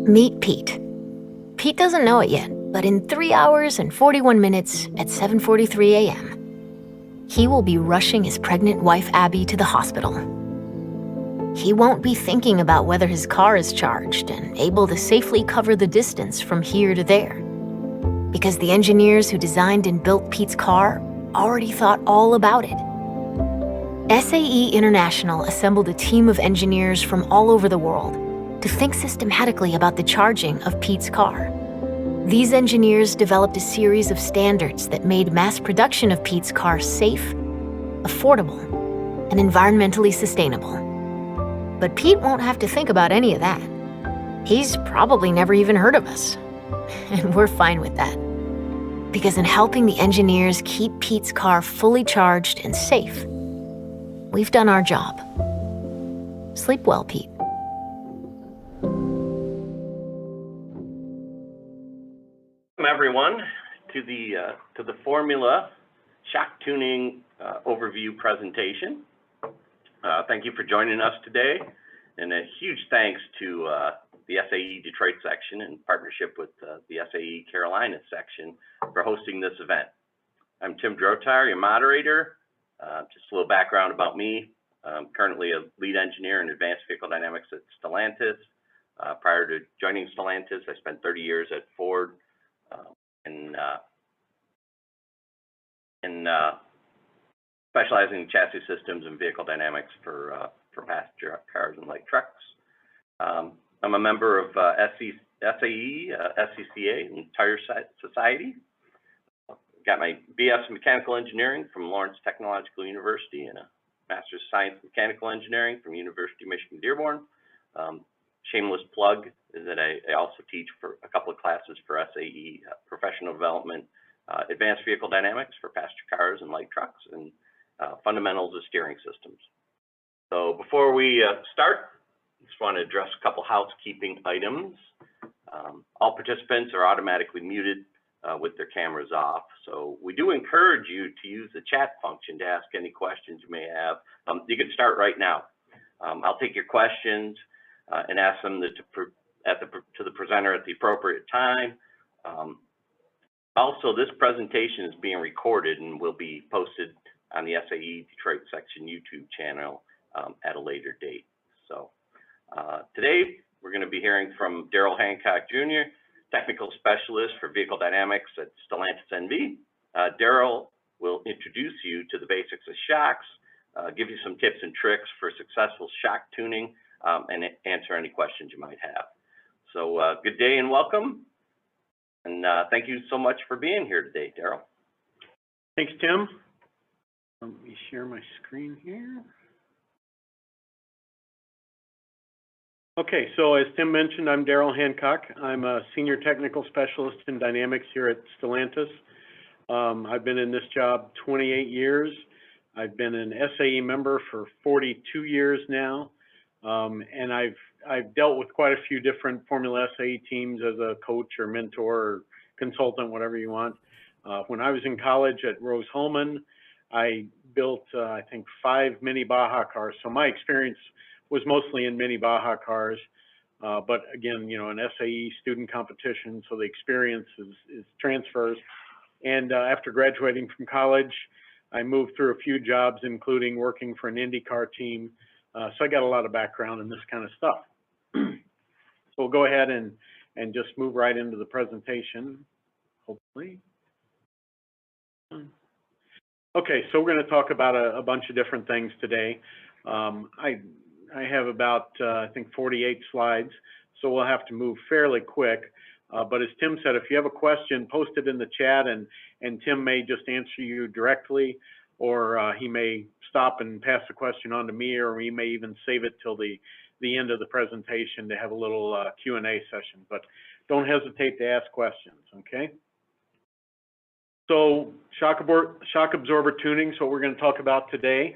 Meet Pete. Pete doesn't know it yet, but in 3 hours and 41 minutes at 7:43 a.m., he will be rushing his pregnant wife Abby to the hospital. He won't be thinking about whether his car is charged and able to safely cover the distance from here to there, because the engineers who designed and built Pete's car already thought all about it. SAE International assembled a team of engineers from all over the world to think systematically about the charging of Pete's car. These engineers developed a series of standards that made mass production of Pete's car safe, affordable, and environmentally sustainable. But Pete won't have to think about any of that. He's probably never even heard of us. And we're fine with that. Because in helping the engineers keep Pete's car fully charged and safe, we've done our job. Sleep well, Pete. Welcome everyone to the Formula shock tuning overview presentation. Thank you for joining us today, and a huge thanks to the SAE Detroit section in partnership with the SAE Carolina section for hosting this event. I'm Tim Drotar, your moderator. Just a little background about me. I'm currently a lead engineer in advanced vehicle dynamics at Stellantis. Prior to joining Stellantis, I spent 30 years at Ford in specializing in chassis systems and vehicle dynamics for passenger cars and light trucks. I'm a member of SAE, SCCA, and Tire Society. Got my BS in Mechanical Engineering from Lawrence Technological University and a Master's of Science in Mechanical Engineering from University of Michigan Dearborn. Shameless plug is that I also teach for a couple of classes for SAE, Professional Development, Advanced Vehicle Dynamics for passenger cars and light trucks, and Fundamentals of Steering Systems. So before we start, I just want to address a couple housekeeping items. All participants are automatically muted with their cameras off. So we do encourage you to use the chat function to ask any questions you may have. You can start right now. I'll take your questions and ask them to the presenter at the appropriate time. Also, this presentation is being recorded and will be posted on the SAE Detroit section YouTube channel at a later date. So today we're going to be hearing from Darrell Hancock Jr., Technical Specialist for Vehicle Dynamics at Stellantis NV. Darrell will introduce you to the basics of shocks, give you some tips and tricks for successful shock tuning, and answer any questions you might have. So good day and welcome. And thank you so much for being here today, Darrell. Thanks, Tim. Let me share my screen here. Okay, so as Tim mentioned, I'm Darrell Hancock. I'm a Senior Technical Specialist in Dynamics here at Stellantis. I've been in this job 28 years. I've been an SAE member for 42 years now, and I've dealt with quite a few different Formula SAE teams as a coach or mentor or consultant, whatever you want. When I was in college at Rose-Hulman, I built, I think, 5 mini Baja cars. So my experience was mostly in mini Baja cars, but again, you know, an SAE student competition, so the experience is transfers. And after graduating from college, I moved through a few jobs, including working for an IndyCar team. So I got a lot of background in this kind of stuff. So we'll go ahead and just move right into the presentation, hopefully. Okay, so we're going to talk about a bunch of different things today. I have about, I think, 48 slides, so we'll have to move fairly quick. But as Tim said, if you have a question, post it in the chat, and Tim may just answer you directly, or he may stop and pass the question on to me, or he may even save it till the end of the presentation to have a little Q&A session. But don't hesitate to ask questions, okay? So shock absorber tuning is what we're going to talk about today.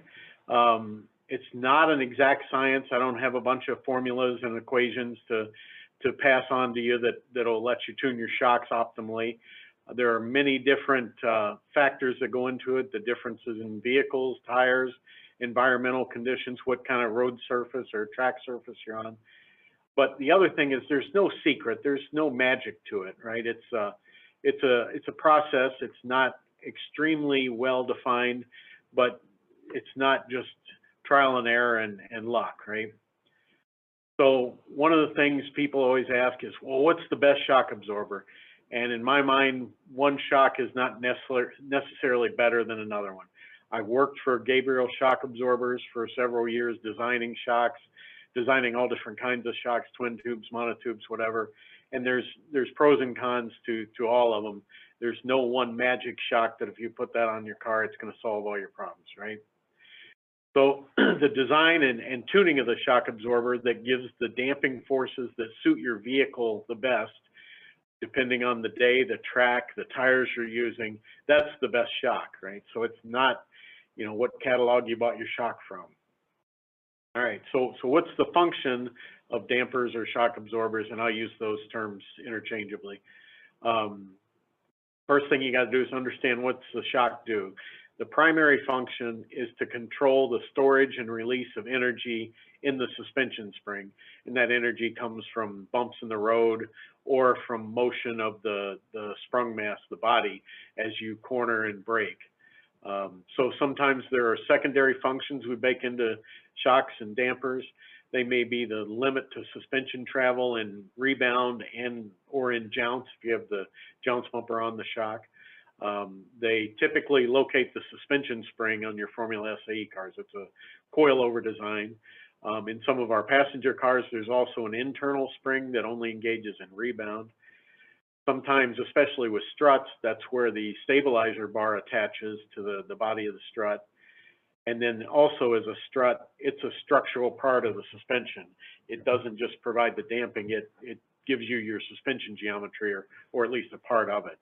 It's not an exact science. I don't have a bunch of formulas and equations to pass on to you that'll let you tune your shocks optimally. There are many different factors that go into it, the differences in vehicles, tires, environmental conditions, what kind of road surface or track surface you're on. But the other thing is there's no secret, there's no magic to it, right? It's a process. It's not extremely well defined, but it's not just trial and error and luck, right? So one of the things people always ask is, well, what's the best shock absorber? And in my mind, one shock is not necessarily better than another one. I worked for Gabriel shock absorbers for several years, designing shocks, designing all different kinds of shocks, twin tubes, monotubes, whatever. And there's pros and cons to all of them. There's no one magic shock that if you put that on your car, it's going to solve all your problems, right? So the design and tuning of the shock absorber that gives the damping forces that suit your vehicle the best, depending on the day, the track, the tires you're using, that's the best shock, right? So it's not, you know, what catalog you bought your shock from. All right, so what's the function of dampers or shock absorbers? And I'll use those terms interchangeably. First thing you got to do is understand what's the shock do. The primary function is to control the storage and release of energy in the suspension spring. And that energy comes from bumps in the road or from motion of the sprung mass, the body, as you corner and brake. So sometimes there are secondary functions we bake into shocks and dampers. They may be the limit to suspension travel and rebound or in jounce, if you have the jounce bumper on the shock. They typically locate the suspension spring on your Formula SAE cars. It's a coilover design. In some of our passenger cars, there's also an internal spring that only engages in rebound. Sometimes, especially with struts, that's where the stabilizer bar attaches to the body of the strut. And then also as a strut, it's a structural part of the suspension. It doesn't just provide the damping, it gives you your suspension geometry or at least a part of it.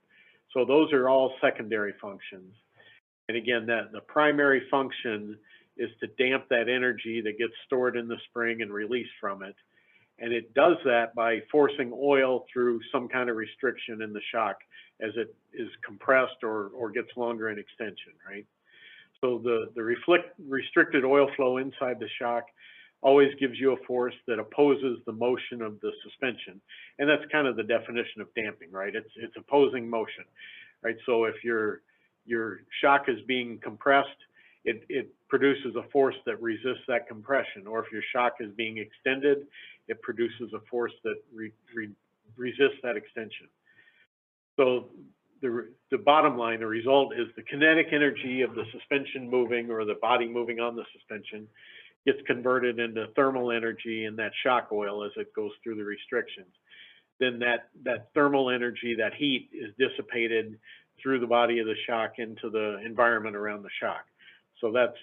So those are all secondary functions. And again, the primary function is to damp that energy that gets stored in the spring and released from it. And it does that by forcing oil through some kind of restriction in the shock as it is compressed or gets longer in extension, right? So the restricted oil flow inside the shock always gives you a force that opposes the motion of the suspension. And that's kind of the definition of damping, right? It's opposing motion, right? So if your shock is being compressed, it produces a force that resists that compression. Or if your shock is being extended, it produces a force that resists that extension. So the bottom line, the result is the kinetic energy of the suspension moving or the body moving on the suspension gets converted into thermal energy in that shock oil as it goes through the restrictions. Then that thermal energy, that heat, is dissipated through the body of the shock into the environment around the shock. So that's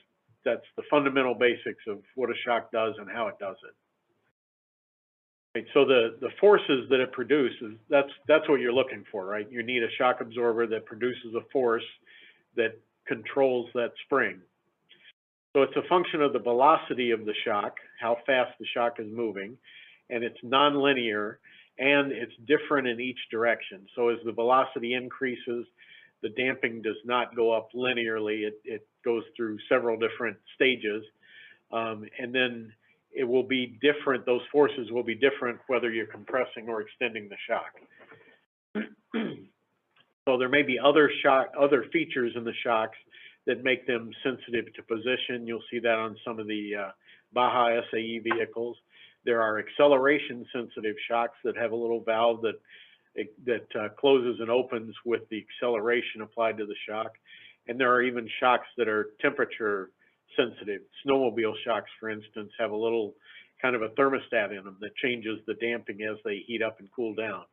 the fundamental basics of what a shock does and how it does it. Right, so the forces that it produces, that's what you're looking for, right? You need a shock absorber that produces a force that controls that spring. So it's a function of the velocity of the shock, how fast the shock is moving, and it's nonlinear, and it's different in each direction. So as the velocity increases, the damping does not go up linearly. It goes through several different stages, and then it will be different. Those forces will be different whether you're compressing or extending the shock. So there may be other features in the shocks that make them sensitive to position. You'll see that on some of the Baja SAE vehicles. There are acceleration sensitive shocks that have a little valve that closes and opens with the acceleration applied to the shock. And there are even shocks that are temperature sensitive. Snowmobile shocks, for instance, have a little kind of a thermostat in them that changes the damping as they heat up and cool down.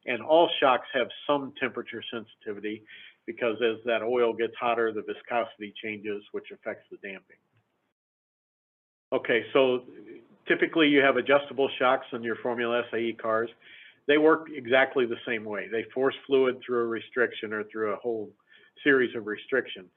And all shocks have some temperature sensitivity because as that oil gets hotter, the viscosity changes, which affects the damping. Okay, so typically you have adjustable shocks on your Formula SAE cars. They work exactly the same way. They force fluid through a restriction or through a whole series of restrictions.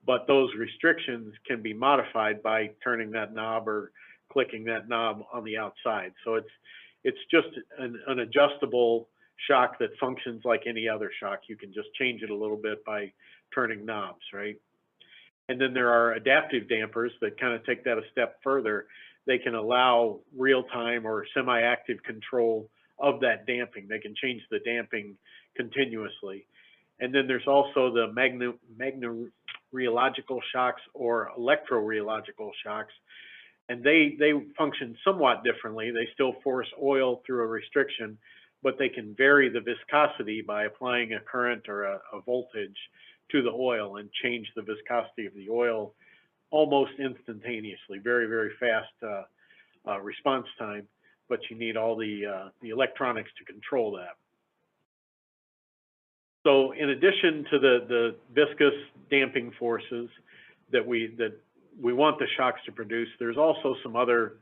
But those restrictions can be modified by turning that knob or clicking that knob on the outside. So it's just an adjustable shock that functions like any other shock. You can just change it a little bit by turning knobs, right? And then there are adaptive dampers that kind of take that a step further. they can allow real-time or semi-active control of that damping. They can change the damping continuously. And then there's also the magnetological shocks or electrorheological shocks, and they function somewhat differently. They still force oil through a restriction, but they can vary the viscosity by applying a current or a voltage to the oil and change the viscosity of the oil almost instantaneously. Very, very fast response time, but you need all the electronics to control that. So in addition to the viscous damping forces that we want the shocks to produce, there's also some other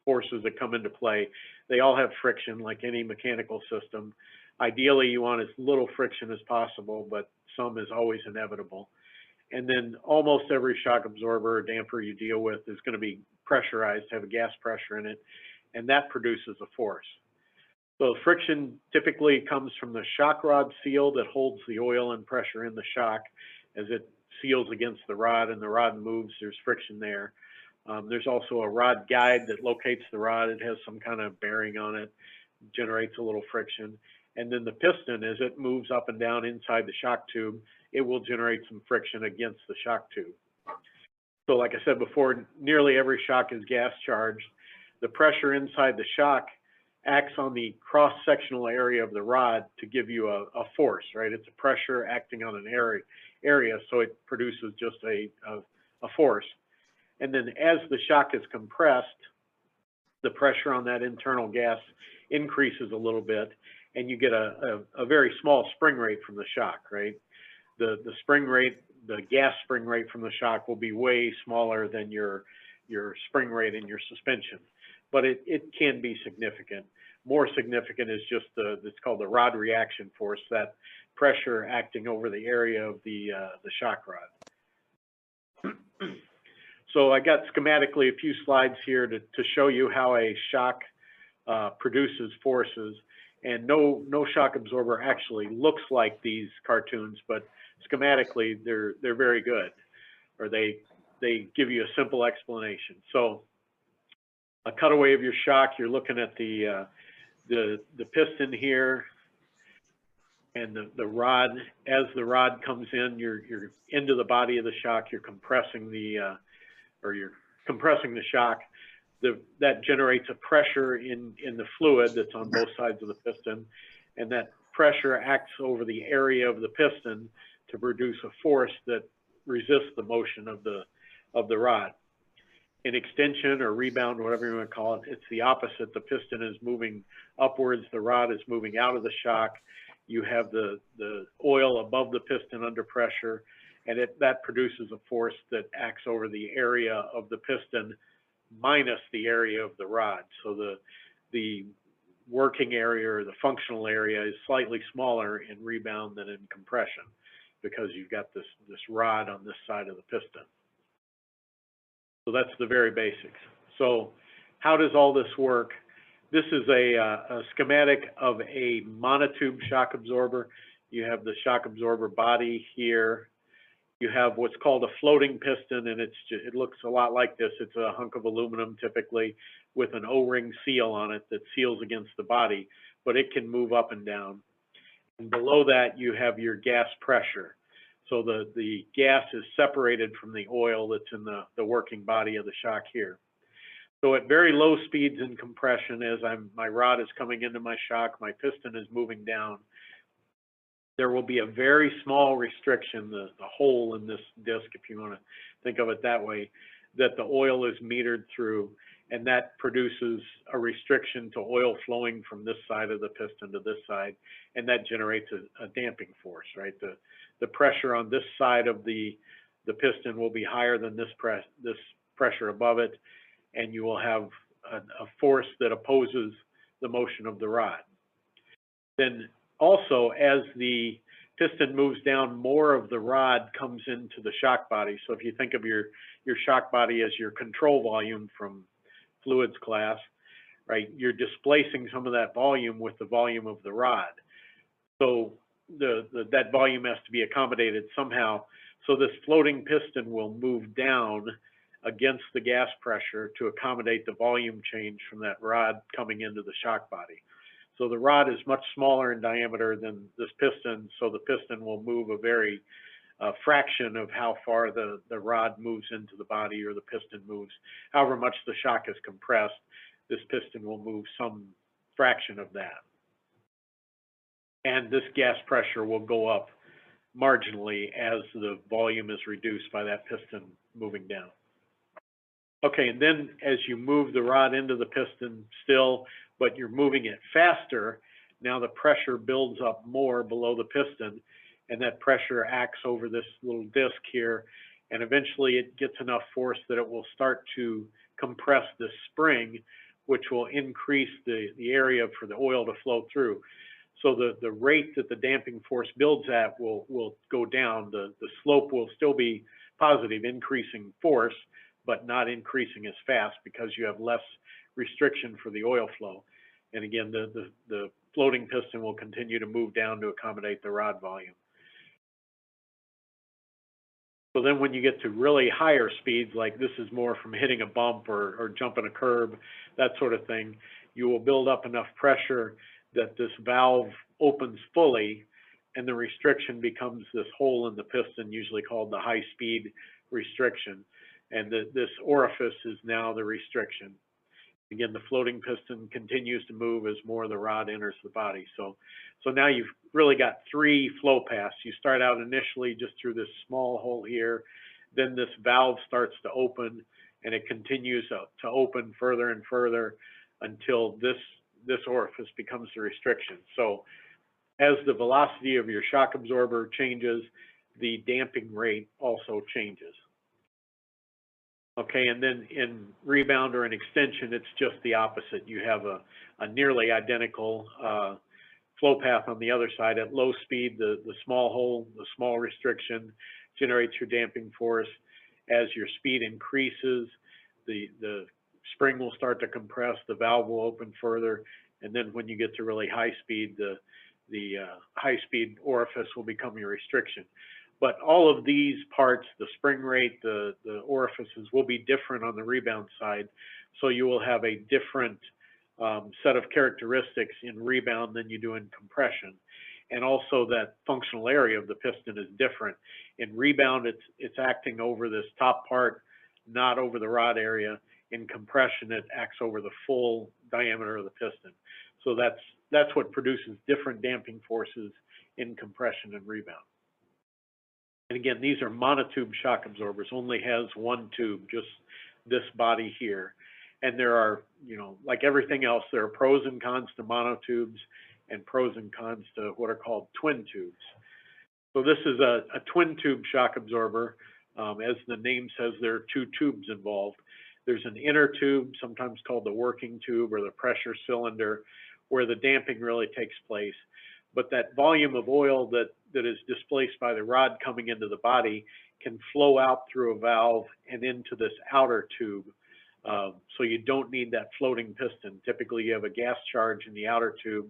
forces that come into play. They all have friction, like any mechanical system. Ideally, you want as little friction as possible, but some is always inevitable. And then almost every shock absorber or damper you deal with is going to be pressurized, have a gas pressure in it, and that produces a force. So friction typically comes from the shock rod seal that holds the oil and pressure in the shock. As it seals against the rod and the rod moves, there's friction there. There's also a rod guide that locates the rod. It has some kind of bearing on it, generates a little friction. And then the piston, as it moves up and down inside the shock tube, it will generate some friction against the shock tube. So like I said before, nearly every shock is gas charged. The pressure inside the shock acts on the cross-sectional area of the rod to give you a force, right? It's a pressure acting on an area, so it produces just a force. And then as the shock is compressed, the pressure on that internal gas increases a little bit, and you get a very small spring rate from the shock, right? The spring rate, the gas spring rate from the shock will be way smaller than your spring rate in your suspension, but it can be significant. More significant is just it's called the rod reaction force, that pressure acting over the area of the shock rod. So I got schematically a few slides here to show you how a shock produces forces. And no shock absorber actually looks like these cartoons, but schematically they're very good, or they give you a simple explanation. So a cutaway of your shock, you're looking at the piston here and the rod. As the rod comes in, you're into the body of the shock. You're compressing the shock. That generates a pressure in the fluid that's on both sides of the piston, and that pressure acts over the area of the piston to produce a force that resists the motion of the rod. In extension or rebound, whatever you want to call it, it's the opposite. The piston is moving upwards, the rod is moving out of the shock. You have the oil above the piston under pressure, and that produces a force that acts over the area of the piston minus the area of the rod. So the working area or the functional area is slightly smaller in rebound than in compression, because you've got this rod on this side of the piston. So that's the very basics. So how does all this work? This is a schematic of a monotube shock absorber. You have the shock absorber body here. You have what's called a floating piston, and it looks a lot like this. It's a hunk of aluminum typically with an O-ring seal on it that seals against the body, but it can move up and down. And below that, you have your gas pressure. So the gas is separated from the oil that's in the working body of the shock here. So at very low speeds in compression, as my rod is coming into my shock, my piston is moving down, there will be a very small restriction, the hole in this disc, if you want to think of it that way, that the oil is metered through, and that produces a restriction to oil flowing from this side of the piston to this side, and that generates a damping force, right? The pressure on this side of the piston will be higher than this pressure above it, and you will have a force that opposes the motion of the rod. Then also, as the piston moves down, more of the rod comes into the shock body. So if you think of your shock body as your control volume from fluids class, right, you're displacing some of that volume with the volume of the rod. So that volume has to be accommodated somehow. So this floating piston will move down against the gas pressure to accommodate the volume change from that rod coming into the shock body. So the rod is much smaller in diameter than this piston, so the piston will move a very fraction of how far the rod moves into the body, or the piston moves. However much the shock is compressed, this piston will move some fraction of that. And this gas pressure will go up marginally as the volume is reduced by that piston moving down. Okay, and then as you move the rod into the piston still, but you're moving it faster, now the pressure builds up more below the piston, and that pressure acts over this little disc here, and eventually it gets enough force that it will start to compress this spring, which will increase the area for the oil to flow through. So the rate that the damping force builds at will go down. The slope will still be positive, increasing force, but not increasing as fast because you have less restriction for the oil flow. And again, the floating piston will continue to move down to accommodate the rod volume. So then when you get to really higher speeds, like this is more from hitting a bump or jumping a curb, that sort of thing, you will build up enough pressure that this valve opens fully, and the restriction becomes this hole in the piston, usually called the high-speed restriction. And this orifice is now the restriction. Again, the floating piston continues to move as more of the rod enters the body. So now you've really got three flow paths. You start out initially just through this small hole here, then this valve starts to open, and it continues to open further and further until this orifice becomes the restriction. So as the velocity of your shock absorber changes, the damping rate also changes. Okay, and then in rebound or in extension, it's just the opposite. You have a nearly identical flow path on the other side. At low speed, the small hole, the small restriction generates your damping force. As your speed increases, the spring will start to compress, the valve will open further, and then when you get to really high speed, the high speed orifice will become your restriction. But all of these parts, the spring rate, the orifices, will be different on the rebound side. So you will have a different set of characteristics in rebound than you do in compression. And also that functional area of the piston is different. In rebound, it's acting over this top part, not over the rod area. In compression, it acts over the full diameter of the piston. So that's what produces different damping forces in compression and rebound. And again, these are monotube shock absorbers, only has one tube, just this body here. And there are, like everything else, there are pros and cons to monotubes and pros and cons to what are called twin tubes. So this is a twin tube shock absorber. As the name says, there are two tubes involved. There's an inner tube, sometimes called the working tube or the pressure cylinder, where the damping really takes place. But that volume of oil that is displaced by the rod coming into the body can flow out through a valve and into this outer tube. So you don't need that floating piston. Typically, you have a gas charge in the outer tube.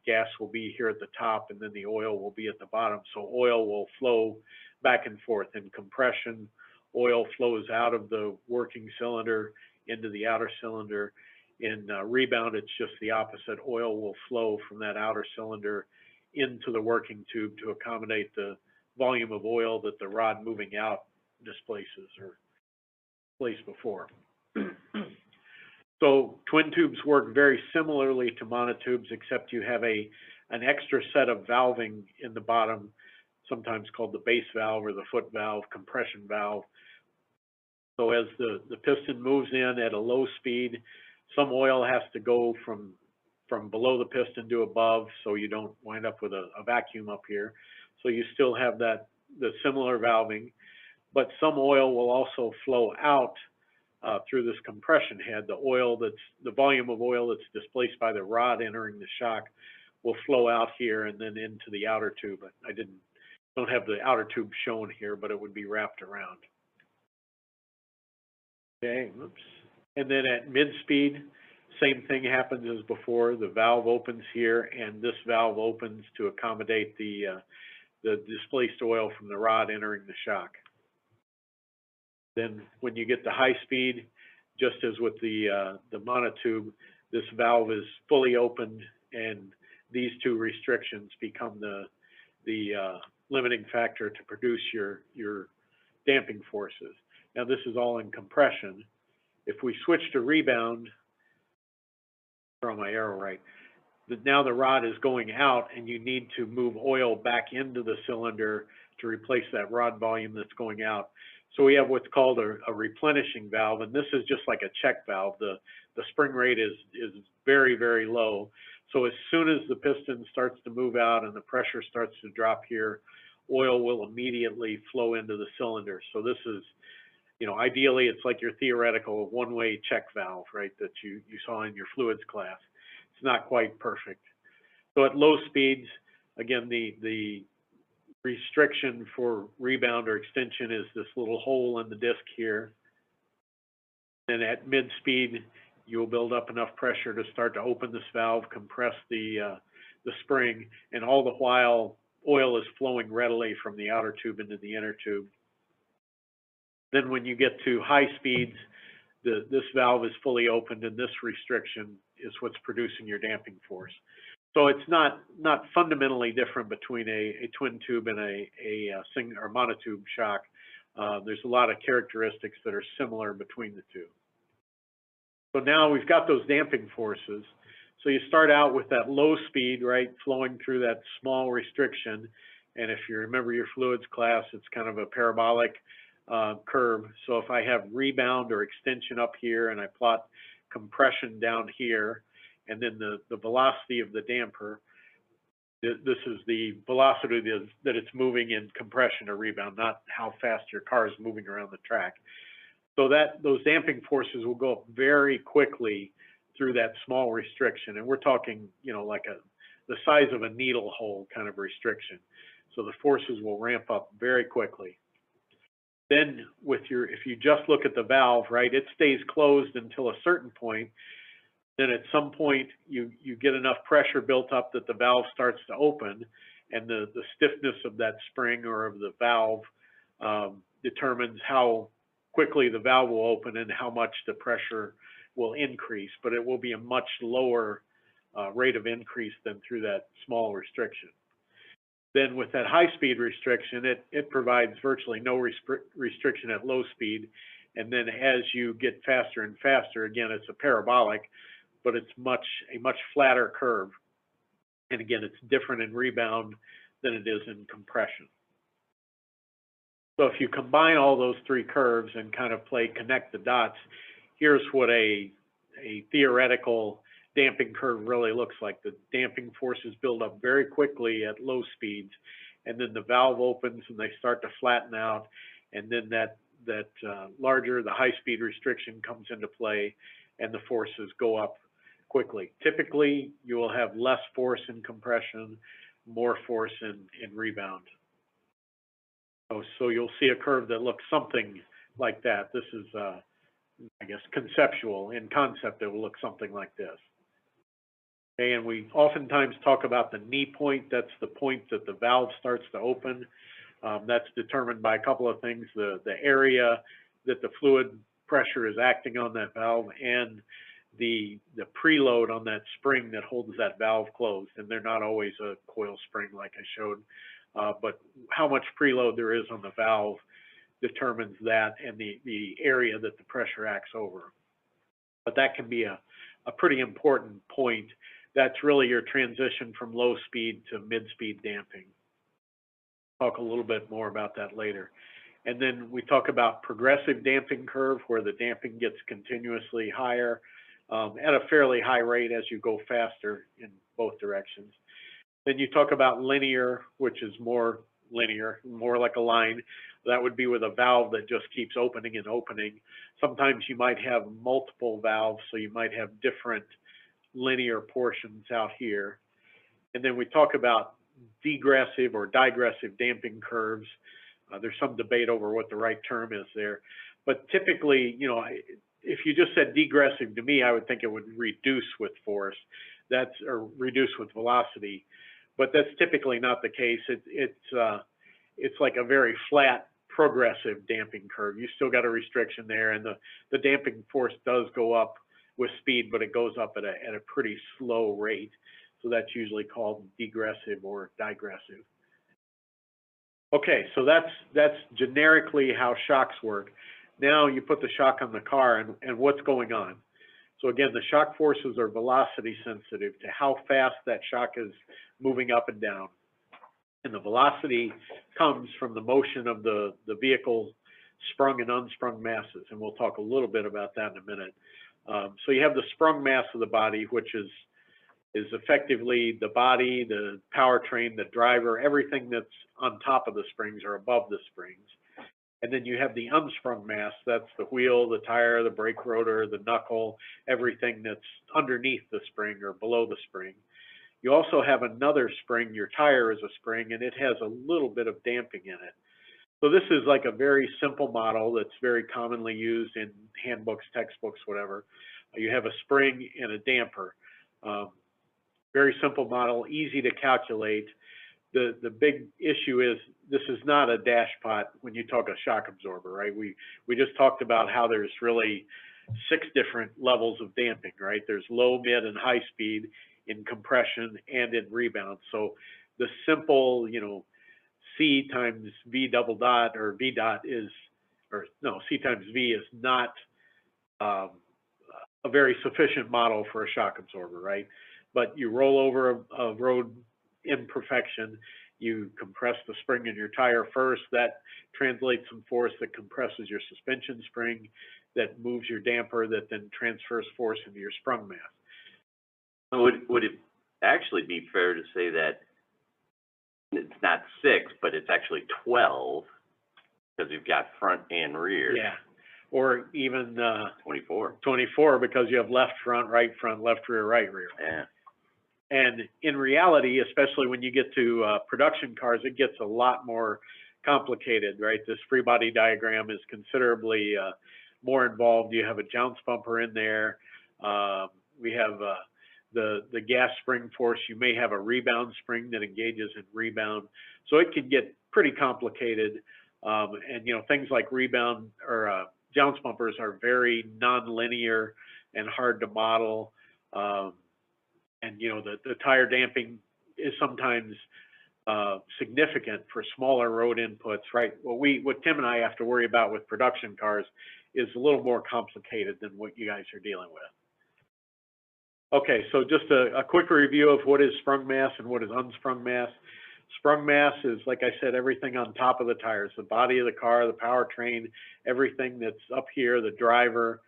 Gas will be here at the top, and then the oil will be at the bottom. So oil will flow back and forth. In compression, oil flows out of the working cylinder into the outer cylinder. In rebound, it's just the opposite. Oil will flow from that outer cylinder into the working tube to accommodate the volume of oil that the rod moving out displaces or displaced before. So twin tubes work very similarly to monotubes, except you have an extra set of valving in the bottom, sometimes called the base valve or the foot valve, compression valve. So as the piston moves in at a low speed, some oil has to go from below the piston to above, so you don't wind up with a vacuum up here. So you still have the similar valving, but some oil will also flow out through this compression head. The volume of oil that's displaced by the rod entering the shock will flow out here and then into the outer tube. I don't have the outer tube shown here, but it would be wrapped around. Okay, oops. And then at mid-speed, same thing happens as before. The valve opens here, and this valve opens to accommodate the displaced oil from the rod entering the shock. Then when you get to high speed, just as with the monotube, this valve is fully opened, and these two restrictions become the limiting factor to produce your damping forces. Now this is all in compression. If we switch to rebound, throw my arrow right, now the rod is going out, and you need to move oil back into the cylinder to replace that rod volume that's going out. So we have what's called a replenishing valve, and this is just like a check valve. The spring rate is very, very low. So as soon as the piston starts to move out and the pressure starts to drop here, oil will immediately flow into the cylinder. So this is, you know, ideally it's like your theoretical one-way check valve, right, that you saw in your fluids class. It's not quite perfect. So at low speeds, again, the restriction for rebound or extension is this little hole in the disc here. And at mid speed, you'll build up enough pressure to start to open this valve, compress the spring, and all the while oil is flowing readily from the outer tube into the inner tube. Then when you get to high speeds, this valve is fully opened, and this restriction is what's producing your damping force. So it's not fundamentally different between a twin tube and a single or monotube shock. There's a lot of characteristics that are similar between the two. So now we've got those damping forces. So you start out with that low speed, right, flowing through that small restriction. And if you remember your fluids class, it's kind of a parabolic curve. So if I have rebound or extension up here and I plot compression down here, and then the velocity of the damper, this is the velocity that it's moving in compression or rebound, not how fast your car is moving around the track. So those damping forces will go up very quickly through that small restriction. And we're talking, you know, like the size of a needle hole kind of restriction. So the forces will ramp up very quickly. Then if you just look at the valve, right, it stays closed until a certain point. Then at some point, you get enough pressure built up that the valve starts to open, and the stiffness of that spring or of the valve determines how quickly the valve will open and how much the pressure will increase, but it will be a much lower rate of increase than through that small restriction. Then with that high-speed restriction, it provides virtually no restriction at low speed, and then as you get faster and faster, again, it's a parabolic, but it's a much flatter curve. And again, it's different in rebound than it is in compression. So if you combine all those three curves and kind of connect the dots, here's what a theoretical damping curve really looks like. The damping forces build up very quickly at low speeds, and then the valve opens and they start to flatten out, and then that the high-speed restriction comes into play, and the forces go up quickly. Typically, you will have less force in compression, more force in rebound. So you'll see a curve that looks something like that. This is, I guess, conceptual. In concept, it will look something like this. Okay, and we oftentimes talk about the knee point. That's the point that the valve starts to open. That's determined by a couple of things: the area that the fluid pressure is acting on that valve, and the preload on that spring that holds that valve closed. And they're not always a coil spring like I showed, but how much preload there is on the valve determines that, and the area that the pressure acts over. But that can be a pretty important point. That's really your transition from low speed to mid-speed damping. Talk a little bit more about that later. And then we talk about progressive damping curve, where the damping gets continuously higher at a fairly high rate as you go faster in both directions. Then you talk about linear, which is more linear, more like a line. That would be with a valve that just keeps opening and opening. Sometimes you might have multiple valves, so you might have different linear portions out here. And then we talk about degressive or digressive damping curves. There's some debate over what the right term is there. But typically, you know, if you just said degressive, to me, I would think it would reduce with force, or reduce with velocity. But that's typically not the case. It's like a very flat progressive damping curve. You still got a restriction there, and the damping force does go up with speed, but it goes up at a pretty slow rate. So that's usually called degressive or digressive. Okay, so that's generically how shocks work. Now you put the shock on the car, and what's going on? So again, the shock forces are velocity sensitive to how fast that shock is moving up and down. And the velocity comes from the motion of the vehicle sprung and unsprung masses, and we'll talk a little bit about that in a minute. So you have the sprung mass of the body, which is effectively the body, the powertrain, the driver, everything that's on top of the springs or above the springs. And then you have the unsprung mass, that's the wheel, the tire, the brake rotor, the knuckle, everything that's underneath the spring or below the spring. You also have another spring, your tire is a spring, and it has a little bit of damping in it. So this is like a very simple model that's very commonly used in handbooks, textbooks, whatever. You have a spring and a damper. Very simple model, easy to calculate. The big issue is this is not a dash pot when you talk a shock absorber, right? We just talked about how there's really 6 different levels of damping, right? There's low, mid, and high speed in compression and in rebound. So the simple, C times V double dot or V dot is, or no, C times V is not a very sufficient model for a shock absorber, right? But you roll over a road imperfection, you compress the spring in your tire first, that translates some force that compresses your suspension spring, that moves your damper, that then transfers force into your sprung mass. Would it actually be fair to say that it's not 6, but it's actually 12, because you've got front and rear? Yeah, or even 24. 24, because you have left front, left rear, right rear. Yeah. And in reality, especially when you get to production cars, it gets a lot more complicated, right? This free body diagram is considerably more involved. You have a jounce bumper in there. We have the gas spring force. You may have a rebound spring that engages in rebound. So it can get pretty complicated. And, things like rebound or jounce bumpers are very nonlinear and hard to model. And the tire damping is sometimes significant for smaller road inputs, right? What Tim and I have to worry about with production cars is a little more complicated than what you guys are dealing with. Okay, so just a quick review of what is sprung mass and what is unsprung mass. Sprung mass is, like I said, everything on top of the tires, the body of the car, the powertrain, everything that's up here, the driver,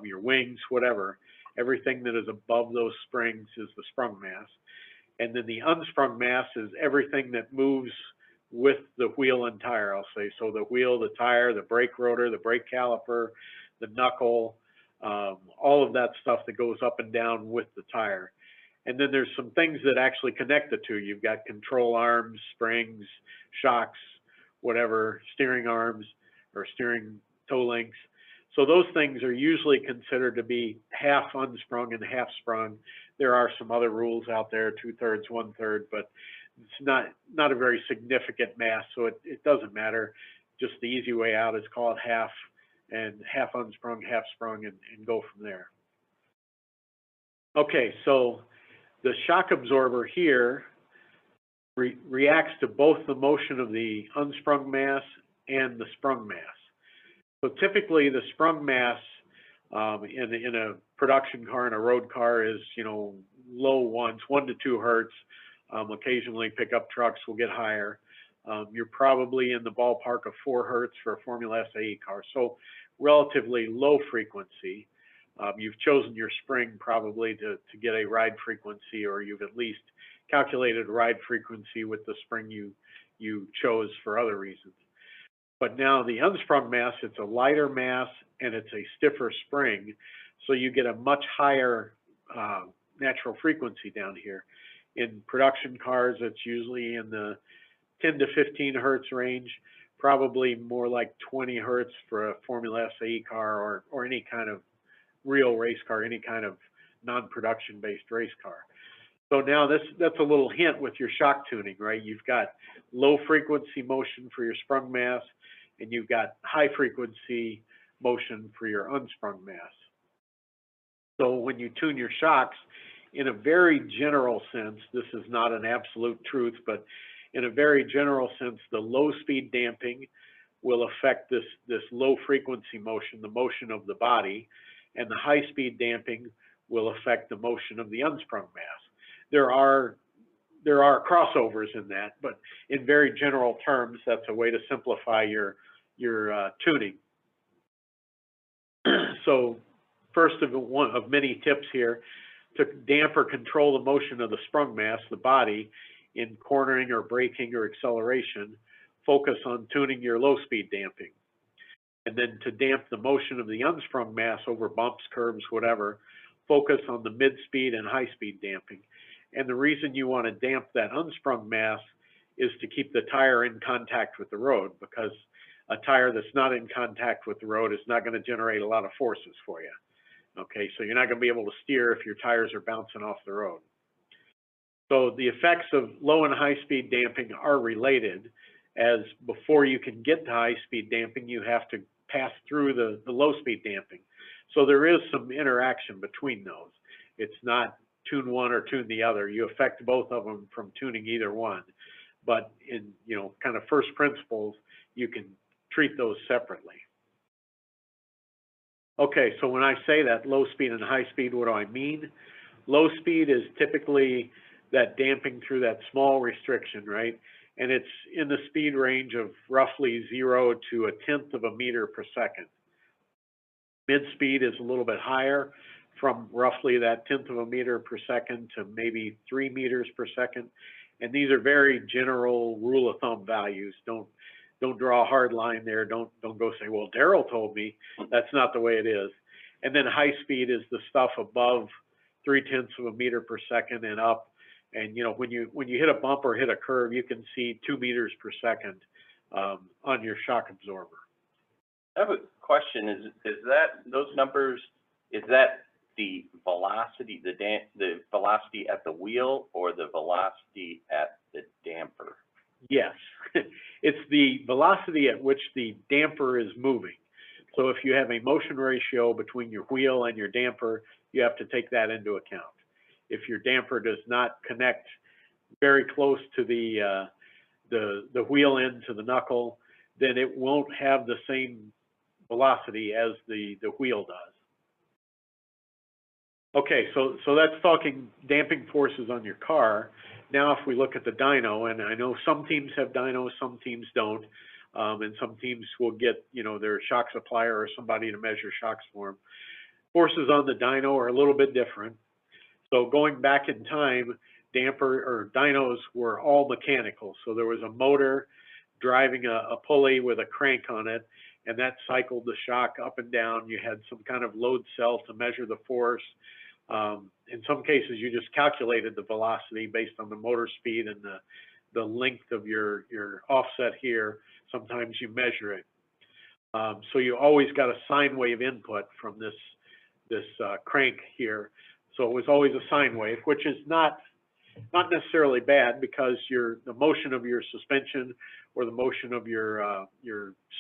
your wings, whatever. Everything that is above those springs is the sprung mass. And then the unsprung mass is everything that moves with the wheel and tire, I'll say. So the wheel, the tire, the brake rotor, the brake caliper, the knuckle, all of that stuff that goes up and down with the tire. And then there's some things that actually connect the two. You've got control arms, springs, shocks, whatever, steering arms or steering toe links. So those things are usually considered to be half unsprung and half sprung. There are some other rules out there, 2/3, 1/3, but it's not a very significant mass, so it doesn't matter. Just the easy way out is call it half, and half unsprung, half sprung, and go from there. Okay, so the shock absorber here reacts to both the motion of the unsprung mass and the sprung mass. So typically the sprung mass in a production car and a road car is, low ones, 1 to 2 hertz. Occasionally pickup trucks will get higher. You're probably in the ballpark of 4 hertz for a Formula SAE car. So relatively low frequency. You've chosen your spring probably to get a ride frequency, or you've at least calculated ride frequency with the spring you chose for other reasons. But now the unsprung mass, it's a lighter mass and it's a stiffer spring, so you get a much higher natural frequency down here. In production cars, it's usually in the 10 to 15 hertz range, probably more like 20 hertz for a Formula SAE car or any kind of real race car, any kind of non-production based race car. So now that's a little hint with your shock tuning, right? You've got low frequency motion for your sprung mass, and you've got high frequency motion for your unsprung mass. So when you tune your shocks, in a very general sense, this is not an absolute truth, but in a very general sense, the low speed damping will affect this low frequency motion, the motion of the body, and the high speed damping will affect the motion of the unsprung mass. There are crossovers in that, but in very general terms, that's a way to simplify your tuning. So first of many tips here, to damp or control the motion of the sprung mass, the body, in cornering or braking or acceleration, focus on tuning your low speed damping. And then to damp the motion of the unsprung mass over bumps, curbs, whatever, focus on the mid-speed and high-speed damping. And the reason you want to damp that unsprung mass is to keep the tire in contact with the road, because a tire that's not in contact with the road is not going to generate a lot of forces for you. Okay, so you're not going to be able to steer if your tires are bouncing off the road. So the effects of low and high-speed damping are related, as before you can get to high-speed damping, you have to pass through the low-speed damping. So there is some interaction between those. It's not tune one or tune the other. You affect both of them from tuning either one. But in, kind of first principles, you can treat those separately. Okay, so when I say that low speed and high speed, what do I mean? Low speed is typically that damping through that small restriction, right? And it's in the speed range of roughly 0 to 1/10 of a meter per second. Mid speed is a little bit higher, from roughly that 1/10 of a meter per second to maybe 3 meters per second. And these are very general rule of thumb values. Don't draw a hard line there. Don't go say, well, Darrell told me. That's not the way it is. And then high speed is the stuff above 3/10 of a meter per second and up. And when you hit a bump or hit a curve, you can see 2 meters per second on your shock absorber. I have a question. Is that those numbers? Is that the velocity, the velocity at the wheel, or the velocity at the damper? Yes, it's the velocity at which the damper is moving. So if you have a motion ratio between your wheel and your damper, you have to take that into account. If your damper does not connect very close to the wheel end to the knuckle, then it won't have the same velocity as the wheel does. Okay, so that's talking damping forces on your car. Now, if we look at the dyno, and I know some teams have dynos, some teams don't, and some teams will get, their shock supplier or somebody to measure shocks for them. Forces on the dyno are a little bit different. So going back in time, dynos were all mechanical. So there was a motor driving a pulley with a crank on it, and that cycled the shock up and down. You had some kind of load cell to measure the force. In some cases, you just calculated the velocity based on the motor speed and the length of your offset here. Sometimes you measure it. So you always got a sine wave input from this crank here. So it was always a sine wave, which is not necessarily bad, because the motion of your suspension or the motion of your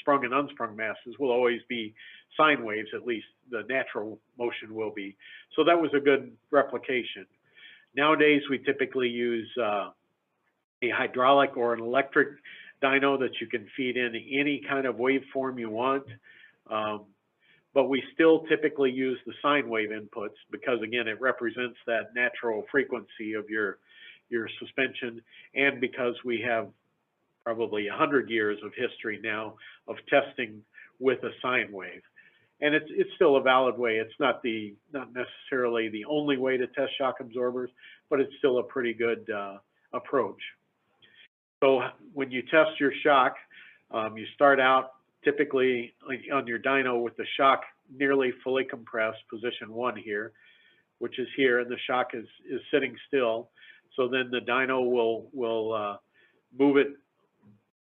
sprung and unsprung masses will always be sine waves. At least the natural motion will be. So that was a good replication. Nowadays, we typically use a hydraulic or an electric dyno that you can feed in any kind of waveform you want. But we still typically use the sine wave inputs, because again, it represents that natural frequency of your suspension, and because we have probably 100 years of history now of testing with a sine wave. And it's still a valid way. It's not necessarily the only way to test shock absorbers, but it's still a pretty good approach. So when you test your shock, you start out typically on your dyno with the shock nearly fully compressed, position 1 here, which is here, and the shock is sitting still. So then the dyno will move it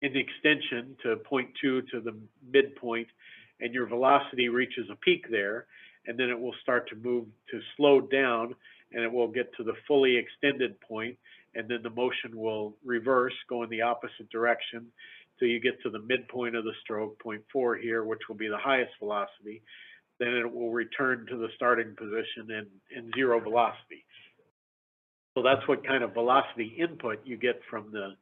in extension to 0.2 to the midpoint, and your velocity reaches a peak there, and then it will start to move to slow down, and it will get to the fully extended point, and then the motion will reverse, go in the opposite direction till you get to the midpoint of the stroke, 0.4 here, which will be the highest velocity. Then it will return to the starting position in zero velocity. So that's what kind of velocity input you get from the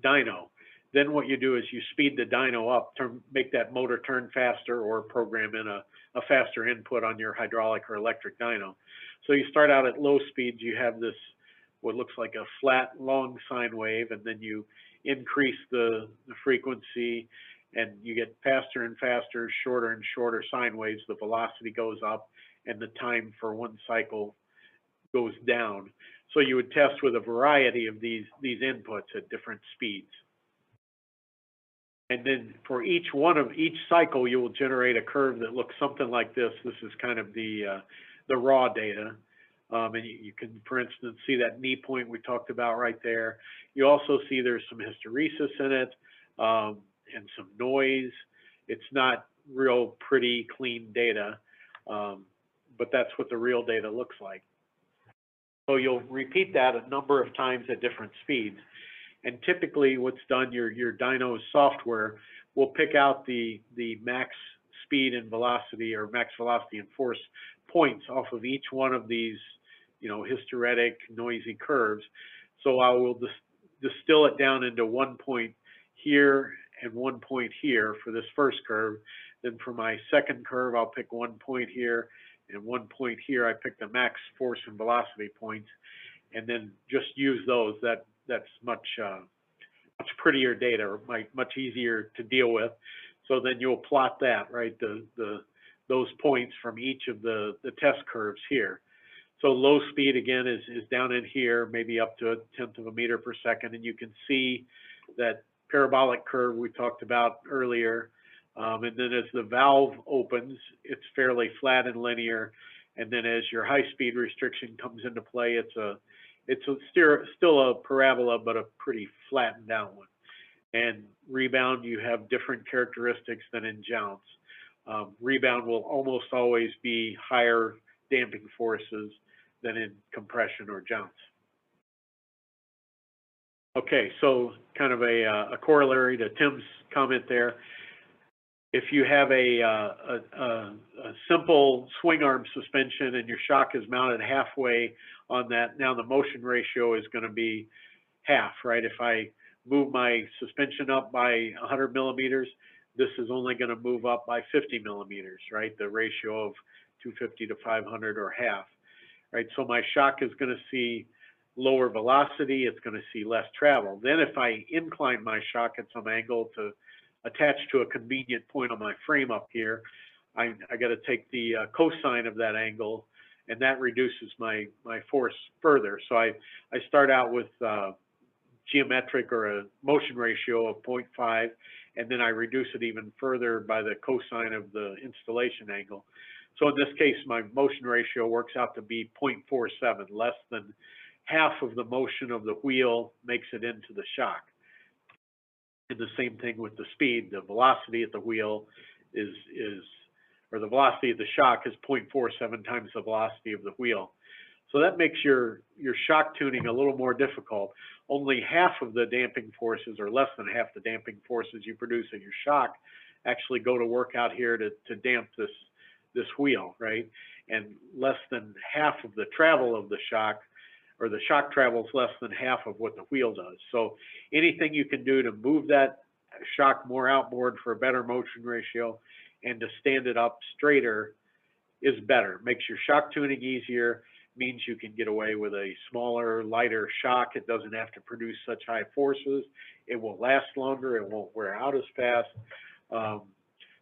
dyno. Then what you do is you speed the dyno up to make that motor turn faster, or program in a faster input on your hydraulic or electric dyno. So you start out at low speeds, you have this, what looks like a flat, long sine wave, and then you increase the frequency, and you get faster and faster, shorter and shorter sine waves. The velocity goes up, and the time for one cycle goes down. So you would test with a variety of these inputs at different speeds. And then for each cycle, you will generate a curve that looks something like this. This is kind of the raw data. And you can, for instance, see that knee point we talked about right there. You also see there's some hysteresis in it, and some noise. It's not real pretty, clean data, but that's what the real data looks like. So you'll repeat that a number of times at different speeds. And typically what's done, your dyno software will pick out the max speed and velocity, or max velocity and force points off of each one of these, hysteretic, noisy curves. So I will distill it down into 1 point here and 1 point here for this first curve. Then for my second curve, I'll pick 1 point here and 1 point here. I pick the max force and velocity points, and then just use those. That's much prettier data, much easier to deal with. So then you'll plot that, right? Those points from each of the test curves here. So low speed again is down in here, maybe up to 1/10 of a meter per second, and you can see that parabolic curve we talked about earlier. And then as the valve opens, it's fairly flat and linear. And then as your high speed restriction comes into play, it's still a parabola, but a pretty flattened out one. And rebound, you have different characteristics than in jounce. Rebound will almost always be higher damping forces than in compression or jounce. Okay, so kind of a corollary to Tim's comment there. If you have a simple swing arm suspension and your shock is mounted halfway on that, now the motion ratio is going to be half, right? If I move my suspension up by 100 millimeters, this is only going to move up by 50 millimeters, right? The ratio of 250 to 500, or half, right? So my shock is going to see lower velocity, it's going to see less travel. Then if I incline my shock at some angle to attach to a convenient point on my frame up here, I got to take the cosine of that angle, and that reduces my force further. So I start out with geometric, or a motion ratio of 0.5, and then I reduce it even further by the cosine of the installation angle. So in this case, my motion ratio works out to be 0.47, less than half of the motion of the wheel makes it into the shock. And the same thing with the speed. The velocity at the wheel or the velocity of the shock is 0.47 times the velocity of the wheel. So that makes your shock tuning a little more difficult. Only half of the damping forces, or less than half the damping forces you produce in your shock, actually go to work out here to damp this wheel, right? And less than half of the travel of the shock, or the shock travels less than half of what the wheel does. So anything you can do to move that shock more outboard for a better motion ratio and to stand it up straighter is better. Makes your shock tuning easier, means you can get away with a smaller, lighter shock. It doesn't have to produce such high forces. It will last longer. It won't wear out as fast.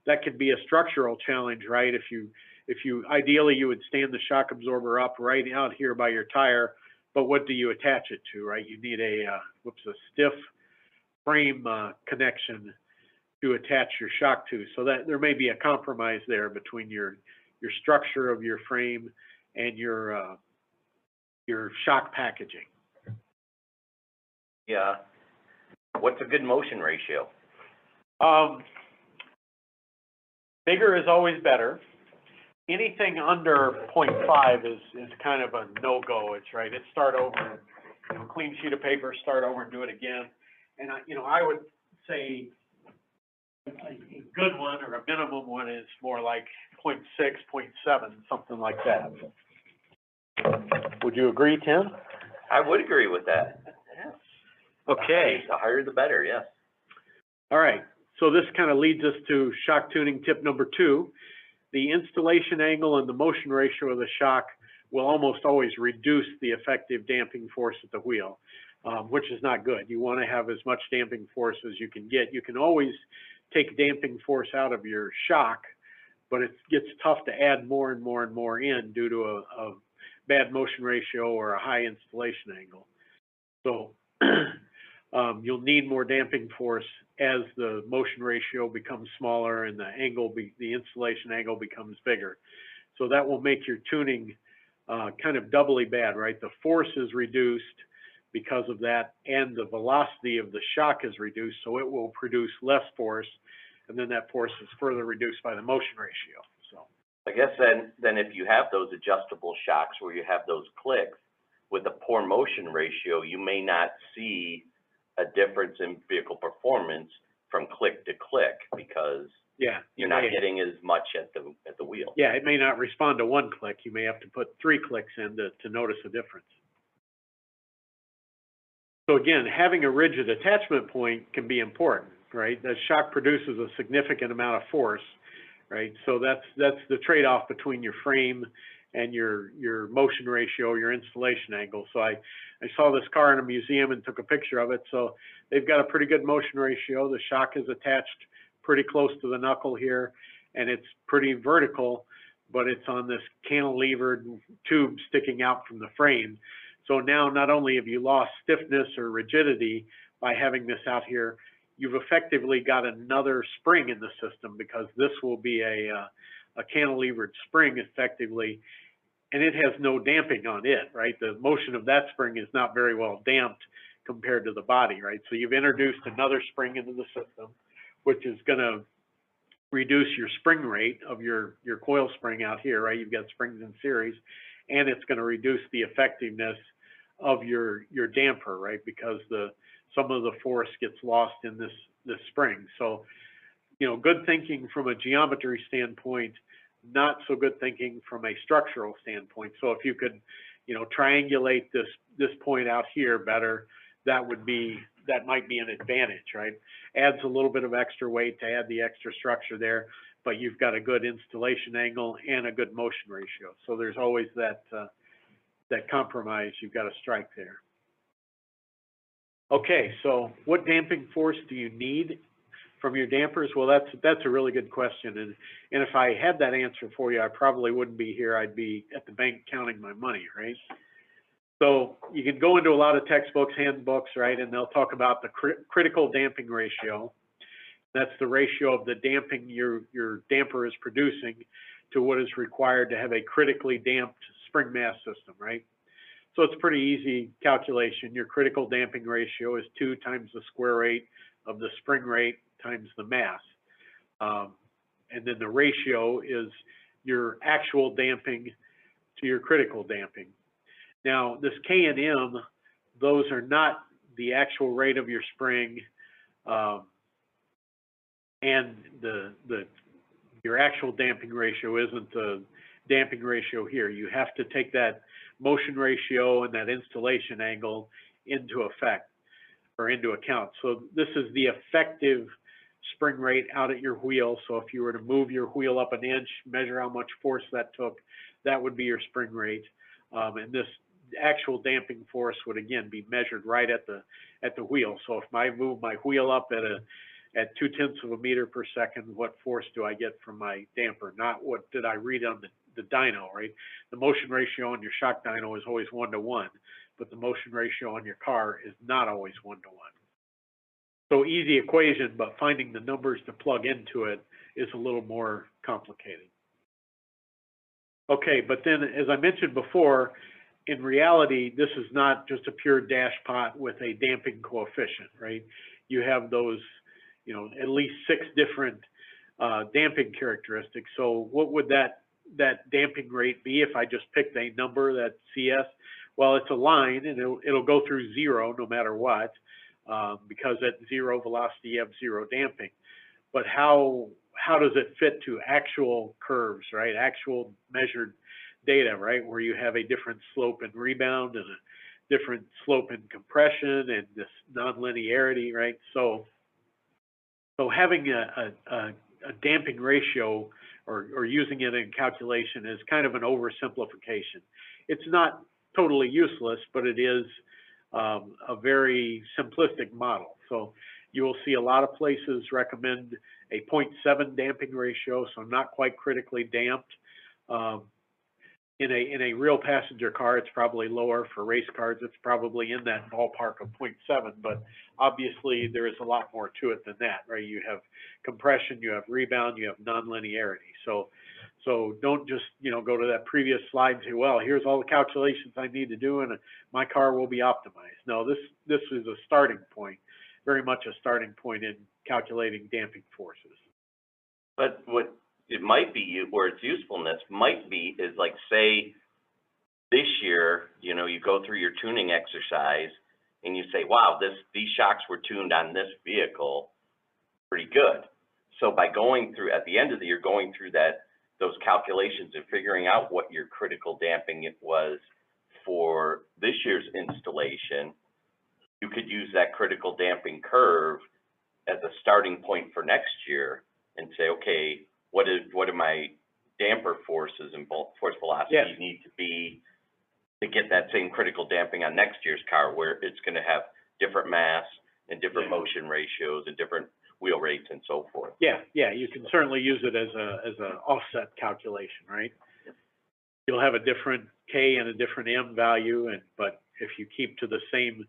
That could be a structural challenge, right? If you ideally you would stand the shock absorber up right out here by your tire, but what do you attach it to, right? You need a stiff frame connection to attach your shock to. So that there may be a compromise there between your structure of your frame and your shock packaging. Yeah. What's a good motion ratio? Bigger is always better. Anything under 0.5 is kind of a no-go. It's right. It's start over, clean sheet of paper, start over and do it again. And I would say a good one or a minimum one is more like 0.6, 0.7, something like that. Would you agree, Tim? I would agree with that. Yes. Okay. The higher the better, yes. All right. So this kind of leads us to shock tuning tip number 2. The installation angle and the motion ratio of the shock will almost always reduce the effective damping force at the wheel, which is not good. You want to have as much damping force as you can get. You can always take damping force out of your shock, but it gets tough to add more and more and more in due to a bad motion ratio or a high installation angle. So you'll need more damping force as the motion ratio becomes smaller and the installation angle becomes bigger. So that will make your tuning kind of doubly bad, right? The force is reduced because of that, and the velocity of the shock is reduced, so it will produce less force, and then that force is further reduced by the motion ratio. So I guess then if you have those adjustable shocks where you have those clicks, with a poor motion ratio, you may not see a difference in vehicle performance from click to click because you're not getting as much at the wheel. Yeah, it may not respond to one click. You may have to put 3 clicks in to notice a difference. So again, having a rigid attachment point can be important, right? The shock produces a significant amount of force, right? So that's the trade-off between your frame and your motion ratio, your installation angle. So I saw this car in a museum and took a picture of it. So they've got a pretty good motion ratio. The shock is attached pretty close to the knuckle here, and it's pretty vertical, but it's on this cantilevered tube sticking out from the frame. So now not only have you lost stiffness or rigidity by having this out here, you've effectively got another spring in the system because this will be a cantilevered spring effectively, and it has no damping on it, right? The motion of that spring is not very well damped compared to the body, right? So you've introduced another spring into the system, which is going to reduce your spring rate of your coil spring out here, right? You've got springs in series, and it's going to reduce the effectiveness of your damper, right? Because some of the force gets lost in this spring. So, good thinking from a geometry standpoint, not so good thinking from a structural standpoint. So if you could, triangulate this point out here better, that might be an advantage, right? Adds a little bit of extra weight to add the extra structure there, but you've got a good installation angle and a good motion ratio. So there's always that compromise you've got to strike there. Okay, so what damping force do you need from your dampers? Well, that's a really good question, and if I had that answer for you, I probably wouldn't be here. I'd be at the bank counting my money, right? So you can go into a lot of textbooks, handbooks, right, and they'll talk about the critical damping ratio. That's the ratio of the damping your damper is producing to what is required to have a critically damped spring mass system, right? So it's a pretty easy calculation. Your critical damping ratio is 2 times the square rate of the spring rate times the mass. And then the ratio is your actual damping to your critical damping. Now, this K and M, those are not the actual rate of your spring, and your actual damping ratio isn't the damping ratio here. You have to take that motion ratio and that installation angle into account. So this is the effective spring rate out at your wheel. So if you were to move your wheel up an inch, measure how much force that took, that would be your spring rate. And this actual damping force would again be measured right at the wheel. So if I move my wheel up at 0.2 of a meter per second, what force do I get from my damper? Not what did I read on the dyno, right? The motion ratio on your shock dyno is always 1-to-1, but the motion ratio on your car is not always 1-to-1. So easy equation, but finding the numbers to plug into it is a little more complicated. Okay, but then as I mentioned before, in reality, this is not just a pure dash pot with a damping coefficient, right? You have those, at least 6 different damping characteristics. So what would that damping rate be if I just picked a number, that CS? Well, it's a line, and it'll go through 0 no matter what. because at zero velocity you have zero damping. But how does it fit to actual curves, right? Actual measured data, right? Where you have a different slope and rebound and a different slope and compression and this nonlinearity, right? So having a damping ratio or using it in calculation is kind of an oversimplification. It's not totally useless, but it is a very simplistic model. So you will see a lot of places recommend a 0.7 damping ratio, so not quite critically damped. In a real passenger car, it's probably lower. For race cars, it's probably in that ballpark of 0.7, but obviously there is a lot more to it than that, right? You have compression, you have rebound, you have nonlinearity. So don't just, go to that previous slide and say, well, here's all the calculations I need to do and my car will be optimized. No, this is a starting point, very much a starting point in calculating damping forces. But what it might be, where its usefulness might be, is like, say, this year, you go through your tuning exercise and you say, wow, these shocks were tuned on this vehicle pretty good. So by going through, at the end of the year, going through those calculations and figuring out what your critical damping it was for this year's installation, you could use that critical damping curve as a starting point for next year and say, okay, what do my damper forces and force velocities need to be to get that same critical damping on next year's car, where it's going to have different mass and different motion ratios and different wheel rates and so forth. Yeah, you can certainly use it as a offset calculation, right? You'll have a different K and a different M value, but if you keep to the same,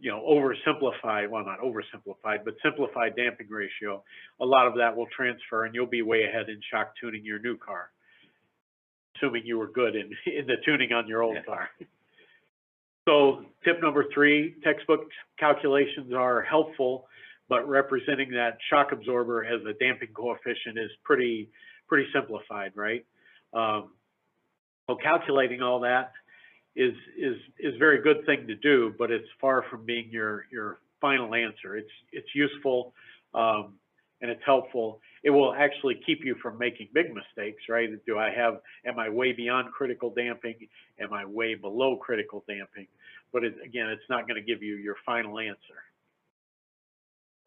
oversimplified, well, not oversimplified, but simplified damping ratio, a lot of that will transfer and you'll be way ahead in shock tuning your new car, assuming you were good in the tuning on your old car. So tip number 3, textbook calculations are helpful, but representing that shock absorber as a damping coefficient is pretty simplified, right? So calculating all that is a very good thing to do, but it's far from being your final answer. It's useful and it's helpful. It will actually keep you from making big mistakes, right? Am I way beyond critical damping? Am I way below critical damping? But again, it's not going to give you your final answer.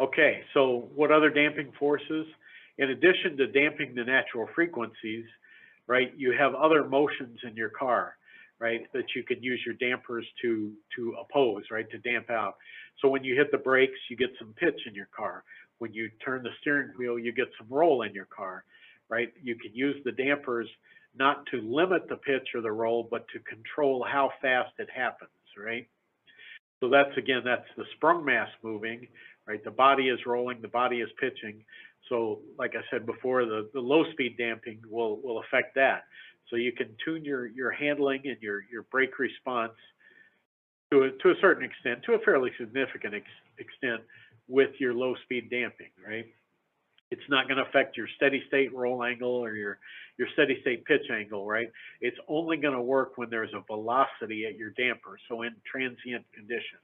Okay, so what other damping forces? In addition to damping the natural frequencies, right, you have other motions in your car, right, that you can use your dampers to oppose, right, to damp out. So when you hit the brakes, you get some pitch in your car. When you turn the steering wheel, you get some roll in your car, right? You can use the dampers not to limit the pitch or the roll, but to control how fast it happens, right? So that's the sprung mass moving, right? The body is rolling, the body is pitching. So like I said before, the low speed damping will affect that. So you can tune your handling and your brake response to a certain extent, to a fairly significant extent, with your low speed damping, right? It's not going to affect your steady state roll angle or your steady state pitch angle, right? It's only going to work when there's a velocity at your damper. So in transient conditions,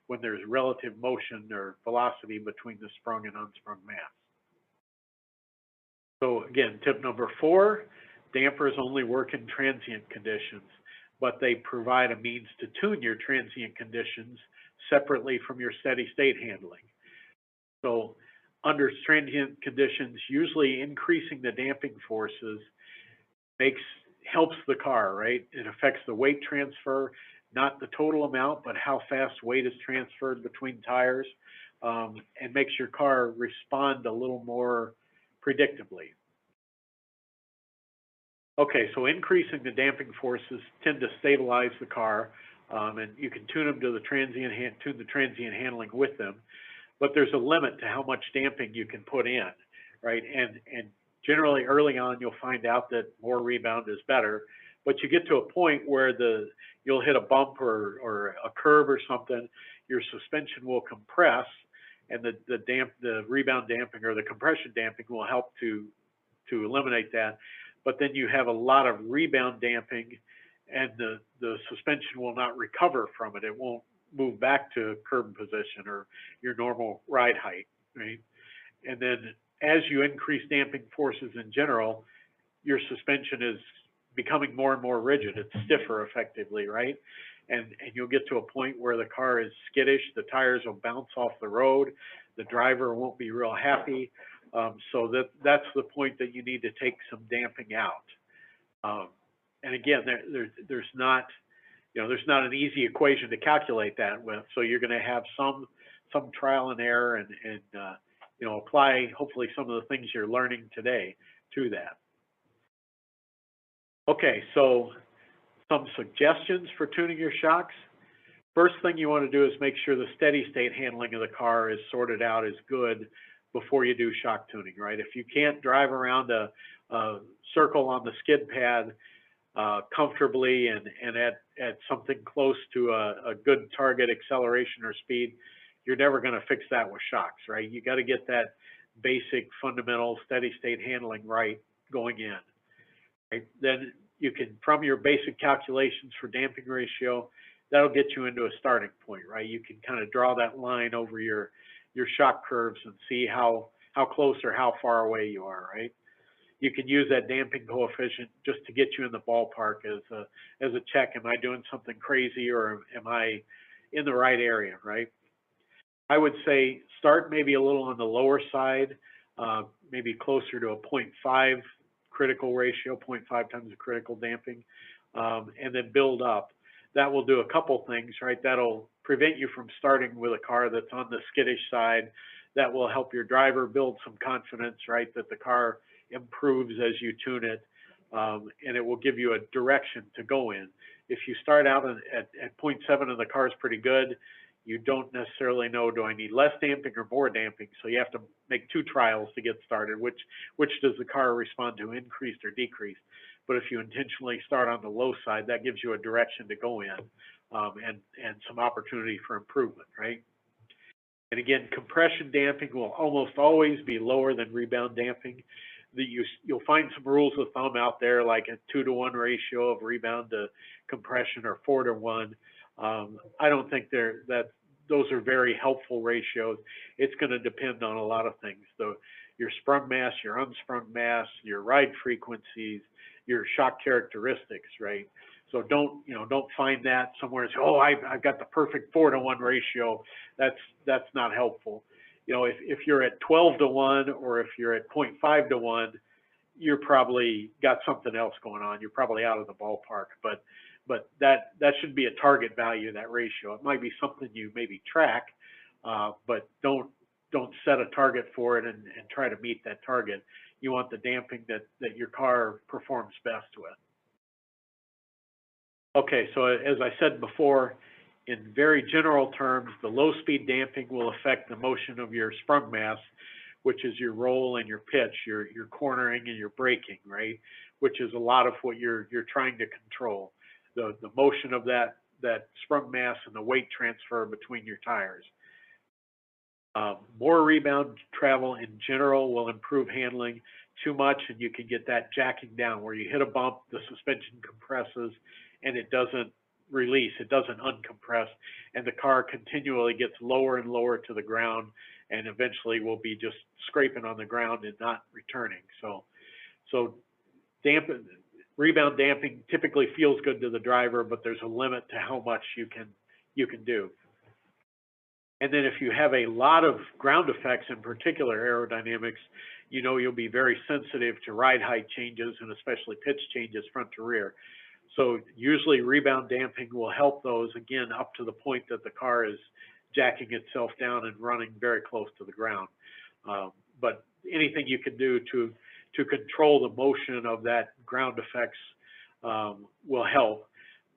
when there's relative motion or velocity between the sprung and unsprung mass. So again, tip number 4, dampers only work in transient conditions, but they provide a means to tune your transient conditions separately from your steady state handling. So under transient conditions, usually increasing the damping forces helps the car, right? It affects the weight transfer, not the total amount, but how fast weight is transferred between tires, and makes your car respond a little more predictably. Okay, so increasing the damping forces tend to stabilize the car, and you can tune them to the transient handling with them. But there's a limit to how much damping you can put in, right? And generally early on, you'll find out that more rebound is better, but you get to a point where you'll hit a bump or a curve or something, your suspension will compress, and the rebound damping or the compression damping will help to eliminate that. But then you have a lot of rebound damping, and the suspension will not recover from it. It won't move back to curb position or your normal ride height, right? And then as you increase damping forces in general, your suspension is becoming more and more rigid. It's stiffer effectively, right? And you'll get to a point where the car is skittish, the tires will bounce off the road, the driver won't be real happy. So that's the point that you need to take some damping out. And again, there's not, there's not an easy equation to calculate that with. So you're going to have some trial and error and apply hopefully some of the things you're learning today to that. Okay, so some suggestions for tuning your shocks. First thing you want to do is make sure the steady state handling of the car is sorted out as good before you do shock tuning, right? If you can't drive around a circle on the skid pad comfortably and at something close to a good target acceleration or speed, you're never going to fix that with shocks, right? You got to get that basic fundamental steady state handling right going in. Right? Then you can, from your basic calculations for damping ratio, that'll get you into a starting point, right? You can kind of draw that line over your shock curves and see how close or how far away you are, right? You can use that damping coefficient just to get you in the ballpark as a check. Am I doing something crazy or am I in the right area, right? I would say start maybe a little on the lower side, maybe closer to a 0.5 critical ratio, 0.5 times the critical damping, and then build up. That will do a couple things, right? That'll prevent you from starting with a car that's on the skittish side. That will help your driver build some confidence, right, that the car improves as you tune it, and it will give you a direction to go in. If you start out at 0.7 and the car is pretty good, you don't necessarily know, do I need less damping or more damping? So you have to make two trials to get started. Which does the car respond to, increased or decreased? But if you intentionally start on the low side, that gives you a direction to go in and some opportunity for improvement, right? And again, compression damping will almost always be lower than rebound damping. You'll find some rules of thumb out there, like a 2-to-1 ratio of rebound to compression or 4-to-1. I don't think those are very helpful ratios. It's going to depend on a lot of things. So your sprung mass, your unsprung mass, your ride frequencies, your shock characteristics, right? So don't find that somewhere and say, oh, I've got the perfect 4-to-1 ratio. That's not helpful. If you're at 12-to-1 or if you're at 0.5-to-1, you're probably got something else going on. You're probably out of the ballpark, but that should be a target value, that ratio. It might be something you maybe track, but don't set a target for it and try to meet that target. You want the damping that your car performs best with. Okay, so as I said before, in very general terms, the low-speed damping will affect the motion of your sprung mass, which is your roll and your pitch, your cornering and your braking, right? Which is a lot of what you're trying to control. The motion of that sprung mass and the weight transfer between your tires. More rebound travel in general will improve handling. Too much and you can get that jacking down where you hit a bump, the suspension compresses and it doesn't release, it doesn't uncompress, and the car continually gets lower and lower to the ground and eventually will be just scraping on the ground and not returning. So rebound damping typically feels good to the driver, but there's a limit to how much you can do. And then if you have a lot of ground effects, in particular aerodynamics, you'll be very sensitive to ride height changes and especially pitch changes front to rear. So usually rebound damping will help those, again, up to the point that the car is jacking itself down and running very close to the ground. But anything you can do to control the motion of that ground effects will help,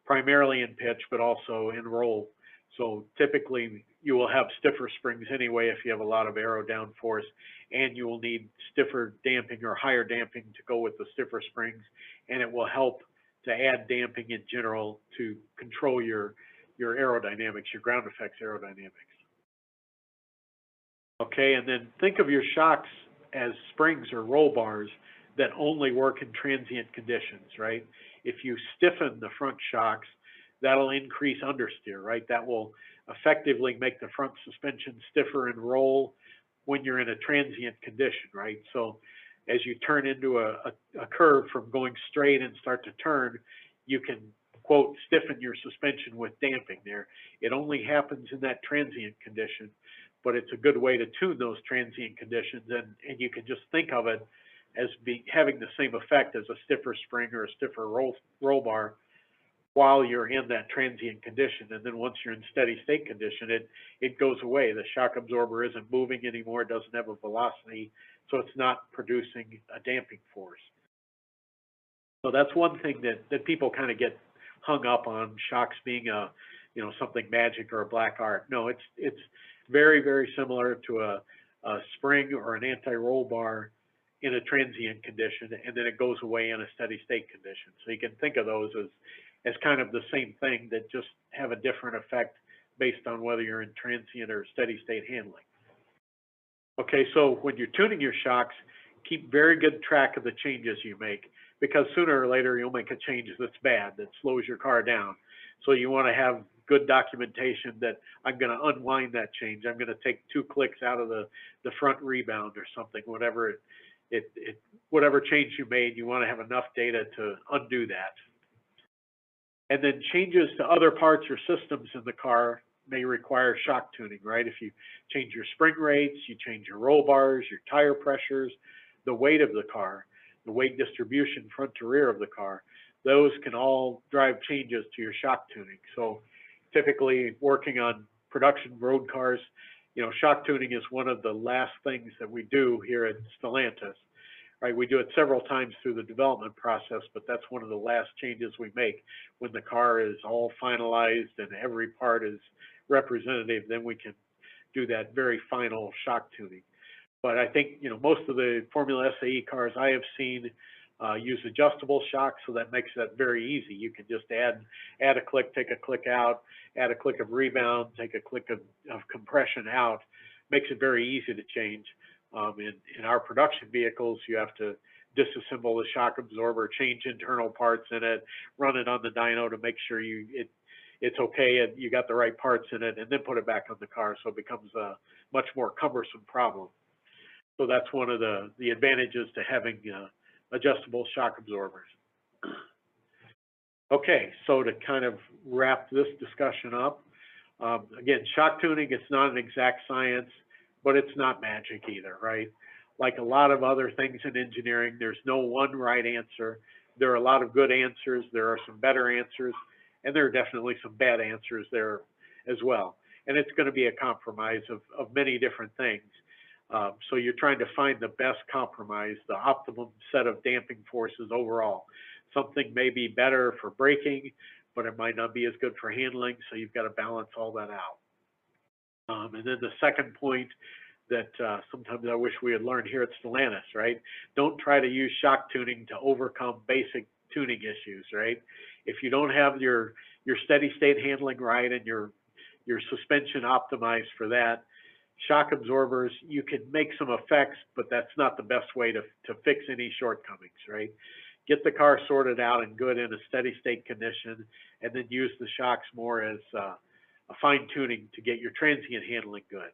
primarily in pitch, but also in roll. So typically you will have stiffer springs anyway if you have a lot of aero downforce, and you will need stiffer damping or higher damping to go with the stiffer springs, and it will help to add damping in general to control your aerodynamics, your ground effects aerodynamics. Okay, and then think of your shocks as springs or roll bars that only work in transient conditions, right? If you stiffen the front shocks, that'll increase understeer, right? That will effectively make the front suspension stiffer and roll when you're in a transient condition, right? So as you turn into a curve from going straight and start to turn, you can, quote, stiffen your suspension with damping there. It only happens in that transient condition, but it's a good way to tune those transient conditions, and you can just think of it as having the same effect as a stiffer spring or a stiffer roll bar while you're in that transient condition. And then once you're in steady state condition, it goes away. The shock absorber isn't moving anymore, it doesn't have a velocity, so it's not producing a damping force. So that's one thing that people kind of get hung up on, shocks being a, something magic or a black art. No, it's very, very similar to a spring or an anti-roll bar in a transient condition, and then it goes away in a steady state condition. So you can think of those as kind of the same thing, that just have a different effect based on whether you're in transient or steady state handling. Okay, so when you're tuning your shocks, keep very good track of the changes you make, because sooner or later you'll make a change that's bad, that slows your car down. So you want to have good documentation that I'm going to unwind that change. I'm going to take 2 clicks out of the front rebound or something, whatever whatever change you made, you want to have enough data to undo that. And then changes to other parts or systems in the car may require shock tuning, right? If you change your spring rates, you change your roll bars, your tire pressures, the weight of the car, the weight distribution front to rear of the car, those can all drive changes to your shock tuning. So typically working on production road cars, shock tuning is one of the last things that we do here at Stellantis, right? We do it several times through the development process, but that's one of the last changes we make. When the car is all finalized and every part is representative, then we can do that very final shock tuning. But I think, most of the Formula SAE cars I have seen use adjustable shocks, so that makes that very easy. You can just add a click, take a click out, add a click of rebound, take a click of compression out. Makes it very easy to change. In our production vehicles, you have to disassemble the shock absorber, change internal parts in it, run it on the dyno to make sure it's okay and you got the right parts in it, and then put it back on the car, so it becomes a much more cumbersome problem. So that's one of the advantages to having adjustable shock absorbers. Okay, so to kind of wrap this discussion up, again, shock tuning, it's not an exact science, but it's not magic either, right? Like a lot of other things in engineering, there's no one right answer. There are a lot of good answers, there are some better answers, and there are definitely some bad answers there as well. And it's going to be a compromise of many different things. So you're trying to find the best compromise, the optimum set of damping forces overall. Something may be better for braking, but it might not be as good for handling, so you've got to balance all that out. And then the second point that sometimes I wish we had learned here at Stellantis, right? Don't try to use shock tuning to overcome basic tuning issues, right? If you don't have your steady state handling right and your suspension optimized for that, shock absorbers, you can make some effects, but that's not the best way to fix any shortcomings, right? Get the car sorted out and good in a steady state condition, and then use the shocks more as a fine tuning to get your transient handling good.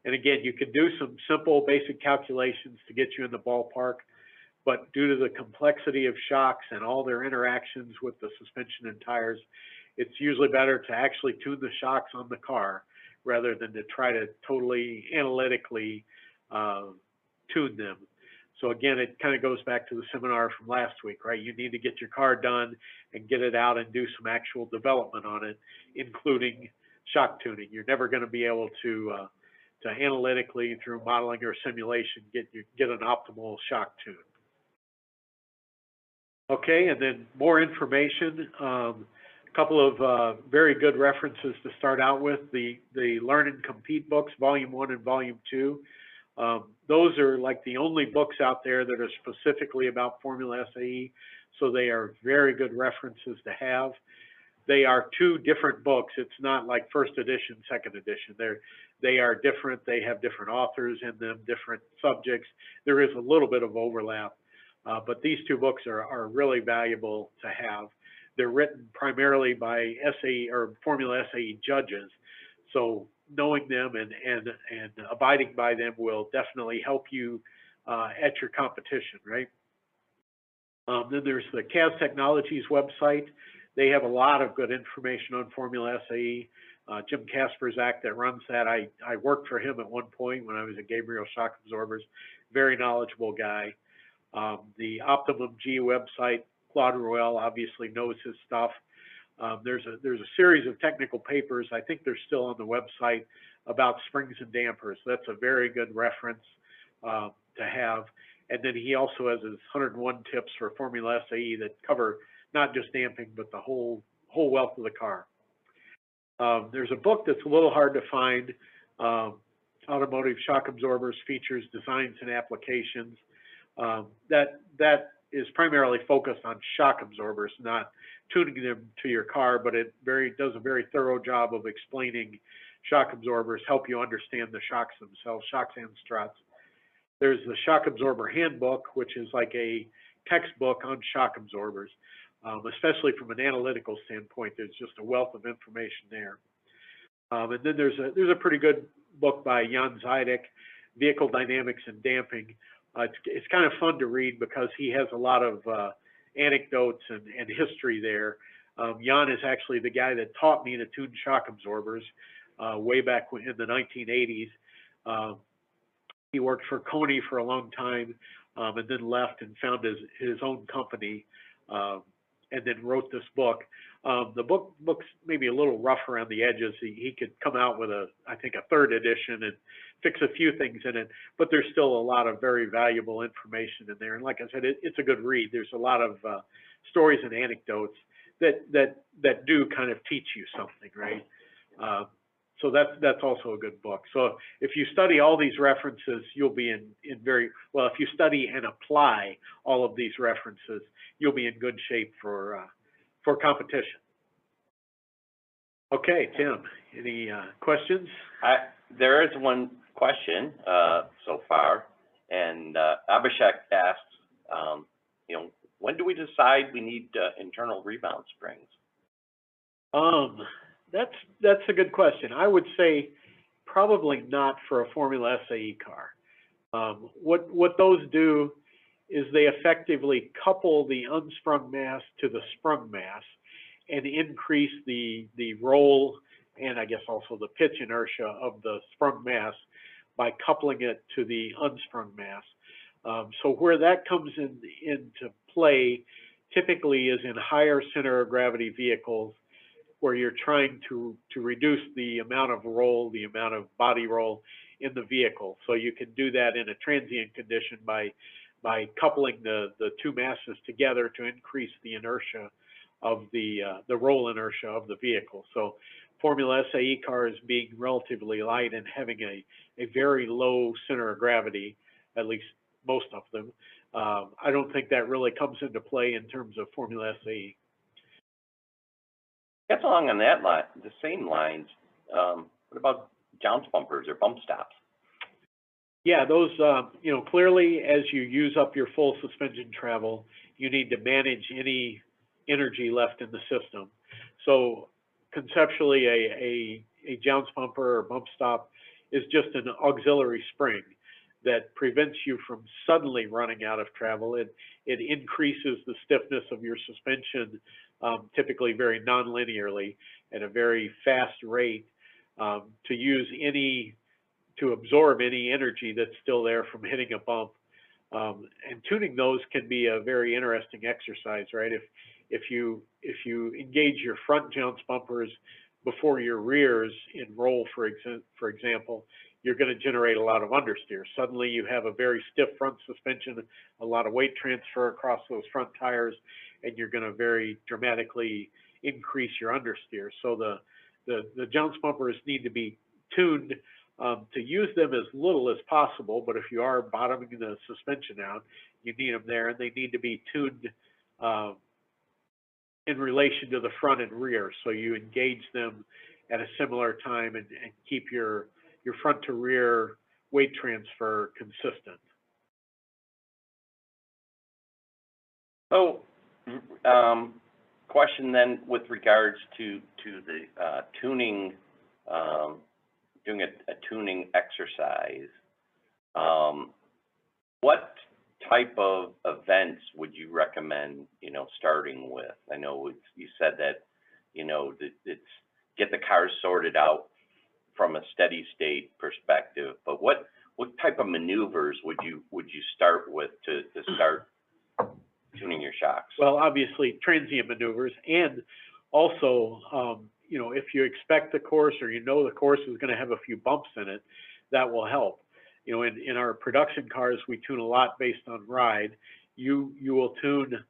And again, you can do some simple basic calculations to get you in the ballpark, but due to the complexity of shocks and all their interactions with the suspension and tires, it's usually better to actually tune the shocks on the car rather than to try to totally analytically tune them. So again, it kind of goes back to the seminar from last week, right? You need to get your car done and get it out and do some actual development on it, including shock tuning. You're never going to be able to analytically, through modeling or simulation, get an optimal shock tune. Okay, and then more information. A couple of very good references to start out with. The Learn and Compete books, Volume 1 and Volume 2. Those are like the only books out there that are specifically about Formula SAE, so they are very good references to have. They are 2 different books. It's not like first edition, second edition. They are different. They have different authors in them, different subjects. There is a little bit of overlap, but these 2 books are really valuable to have. they're written primarily by SAE or Formula SAE judges. So knowing them and abiding by them will definitely help you at your competition, right? Then there's the CAS Technologies website. They have a lot of good information on Formula SAE. Jim Kasperzak that runs that, I worked for him at one point when I was at Gabriel Shock Absorbers. Very knowledgeable guy. The Optimum G website, Claude Ruel obviously knows his stuff. There's a series of technical papers, I think they're still on the website, about springs and dampers. That's a very good reference to have. And then he also has his 101 tips for Formula SAE that cover not just damping, but the whole wealth of the car. There's a book that's a little hard to find, Automotive Shock Absorbers, Features, Designs, and Applications. That is primarily focused on shock absorbers, not tuning them to your car, but it does a very thorough job of explaining shock absorbers, help you understand the shocks themselves, shocks and struts. There's the Shock Absorber Handbook, which is like a textbook on shock absorbers, especially from an analytical standpoint. There's just a wealth of information there. And then there's a pretty good book by Jan Zidek, Vehicle Dynamics and Damping. It's kind of fun to read because he has a lot of anecdotes and history there. Jan is actually the guy that taught me to tune shock absorbers way back in the 1980s. He worked for Coney for a long time and then left and found his own company and then wrote this book. The book's maybe a little rough around the edges. He could come out with I think a third edition and fix a few things in it, but there's still a lot of very valuable information in there. And like I said, it's a good read. There's a lot of stories and anecdotes that do kind of teach you something, right? So that's also a good book. So if you study all these references, you'll be in very, well, if you study and apply all of these references, you'll be in good shape for competition. Okay, Tim, any questions? There is one question so far, and Abhishek asks, when do we decide we need internal rebound springs? That's a good question. I would say probably not for a Formula SAE car. What those do is they effectively couple the unsprung mass to the sprung mass and increase the roll and I guess also the pitch inertia of the sprung mass by coupling it to the unsprung mass. So where that comes into play typically is in higher center of gravity vehicles where you're trying to reduce the amount of roll, the amount of body roll in the vehicle. So you can do that in a transient condition by coupling the two masses together to increase the inertia of the roll inertia of the vehicle. So Formula SAE cars being relatively light and having a very low center of gravity, at least most of them, I don't think that really comes into play in terms of Formula SAE. That's along on that line, the same lines. What about jounce bumpers or bump stops? Yeah, those, clearly as you use up your full suspension travel, you need to manage any energy left in the system. So conceptually, a jounce bumper or bump stop is just an auxiliary spring that prevents you from suddenly running out of travel. It increases the stiffness of your suspension, typically very non-linearly at a very fast rate to absorb any energy that's still there from hitting a bump. And tuning those can be a very interesting exercise, right? If you engage your front jounce bumpers before your rears in roll, for example, you're going to generate a lot of understeer. Suddenly you have a very stiff front suspension, a lot of weight transfer across those front tires, and you're going to very dramatically increase your understeer. So the jounce bumpers need to be tuned to use them as little as possible, but if you are bottoming the suspension out, you need them there, and they need to be tuned in relation to the front and rear. So you engage them at a similar time and keep your front to rear weight transfer consistent. So, question then with regards to the tuning, doing a tuning exercise. What type of events would you recommend, starting with? I know you said that, it's get the cars sorted out from a steady state perspective, but what type of maneuvers would you start with to start tuning your shocks? Well, obviously transient maneuvers, and also, if you expect the course or the course is going to have a few bumps in it, that will help. In our production cars, we tune a lot based on ride. You will tune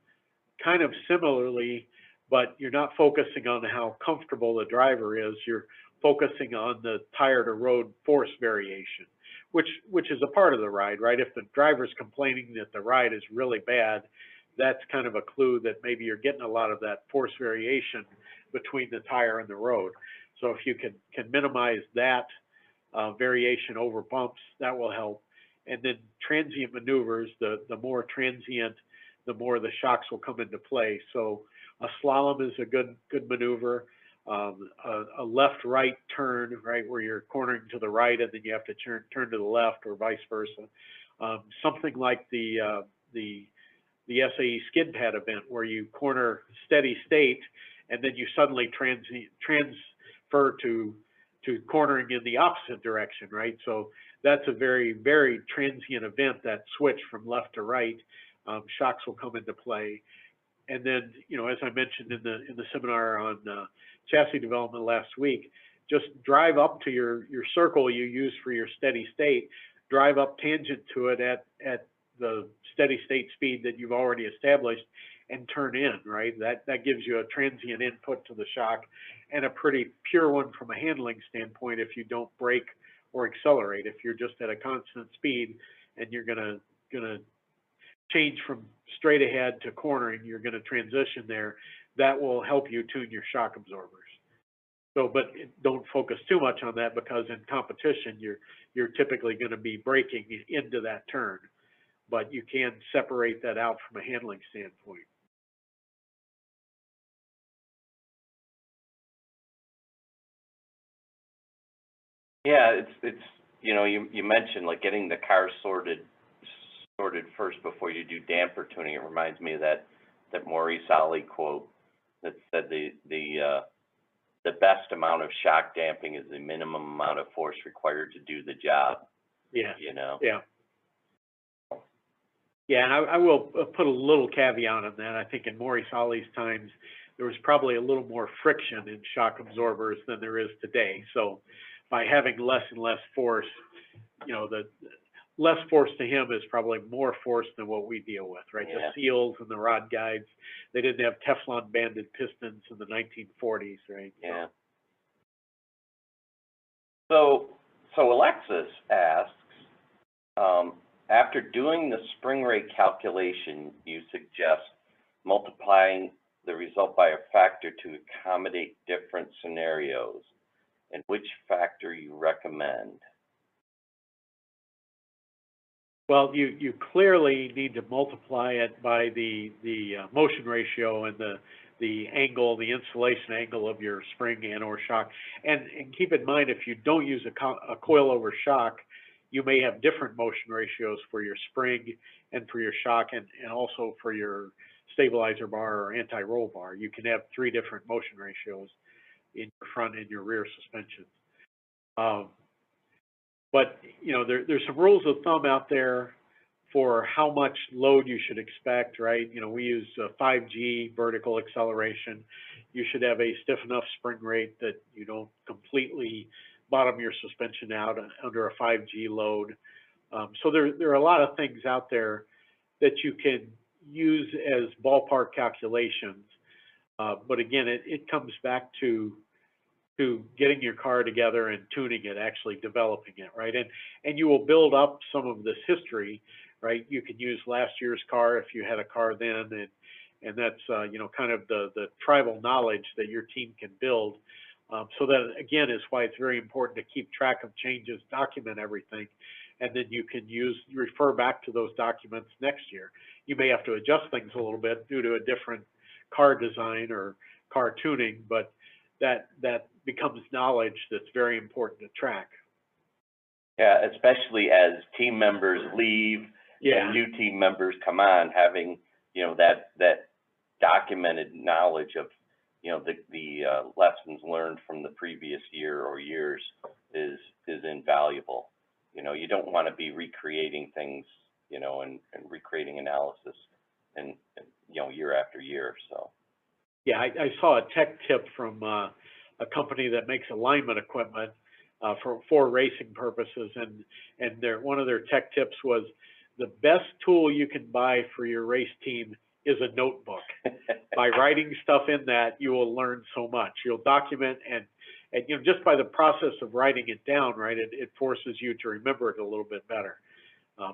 kind of similarly, but you're not focusing on how comfortable the driver is. You're focusing on the tire to road force variation, which is a part of the ride, right? If the driver's complaining that the ride is really bad, that's kind of a clue that maybe you're getting a lot of that force variation between the tire and the road. So if you can minimize that variation over bumps, that will help. And then transient maneuvers, the more transient, the more the shocks will come into play. So a slalom is a good maneuver. A left-right turn, right, where you're cornering to the right and then you have to turn to the left, or vice versa. Something like the SAE skid pad event, where you corner steady state and then you suddenly transfer to cornering in the opposite direction, right? So that's a very, very transient event, that switch from left to right. Shocks will come into play. And then, as I mentioned in the seminar on chassis development last week, just drive up to your circle you use for your steady state, drive up tangent to it at the steady state speed that you've already established, and turn in, right? That gives you a transient input to the shock, and a pretty pure one from a handling standpoint if you don't brake or accelerate. If you're just at a constant speed and you're gonna change from straight ahead to cornering, you're gonna transition there, that will help you tune your shock absorbers. So, but don't focus too much on that, because in competition, you're typically gonna be braking into that turn, but you can separate that out from a handling standpoint. Yeah, it's you mentioned like getting the car sorted first before you do damper tuning. It reminds me of that Maurice Ali quote that said the best amount of shock damping is the minimum amount of force required to do the job. Yeah. Yeah. Yeah, and I will put a little caveat on that. I think in Maurice Ali's times, there was probably a little more friction in shock absorbers than there is today. So by having less and less force, the less force to him is probably more force than what we deal with, right? Yeah. The seals and the rod guides, they didn't have Teflon banded pistons in the 1940s, right? Yeah. So Alexis asks, after doing the spring rate calculation, you suggest multiplying the result by a factor to accommodate different scenarios, and which factor you recommend? Well, you clearly need to multiply it by the motion ratio and the angle, the installation angle of your spring and or shock. And keep in mind, if you don't use a coil-over shock, you may have different motion ratios for your spring and for your shock, and also for your stabilizer bar or anti-roll bar. You can have 3 different motion ratios in your front and your rear suspensions. But there's some rules of thumb out there for how much load you should expect, right? We use 5G vertical acceleration. You should have a stiff enough spring rate that you don't completely bottom your suspension out under a 5G load. So there are a lot of things out there that you can use as ballpark calculations. But again, it comes back to getting your car together and tuning it, actually developing it, right? And you will build up some of this history, right? You can use last year's car if you had a car then, and that's kind of the tribal knowledge that your team can build. So that, again, is why it's very important to keep track of changes, document everything, and then you can refer back to those documents next year. You may have to adjust things a little bit due to a different car design or car tuning, but that becomes knowledge that's very important to track. Yeah, especially as team members leave Yeah. and new team members come on, having, that documented knowledge of, the lessons learned from the previous year or years is invaluable. You don't want to be recreating things, and recreating analysis and year after year, so. Yeah, I saw a tech tip from a company that makes alignment equipment for racing purposes, and one of their tech tips was the best tool you can buy for your race team is a notebook. By writing stuff in that, you will learn so much. You'll document and just by the process of writing it down, right, it forces you to remember it a little bit better.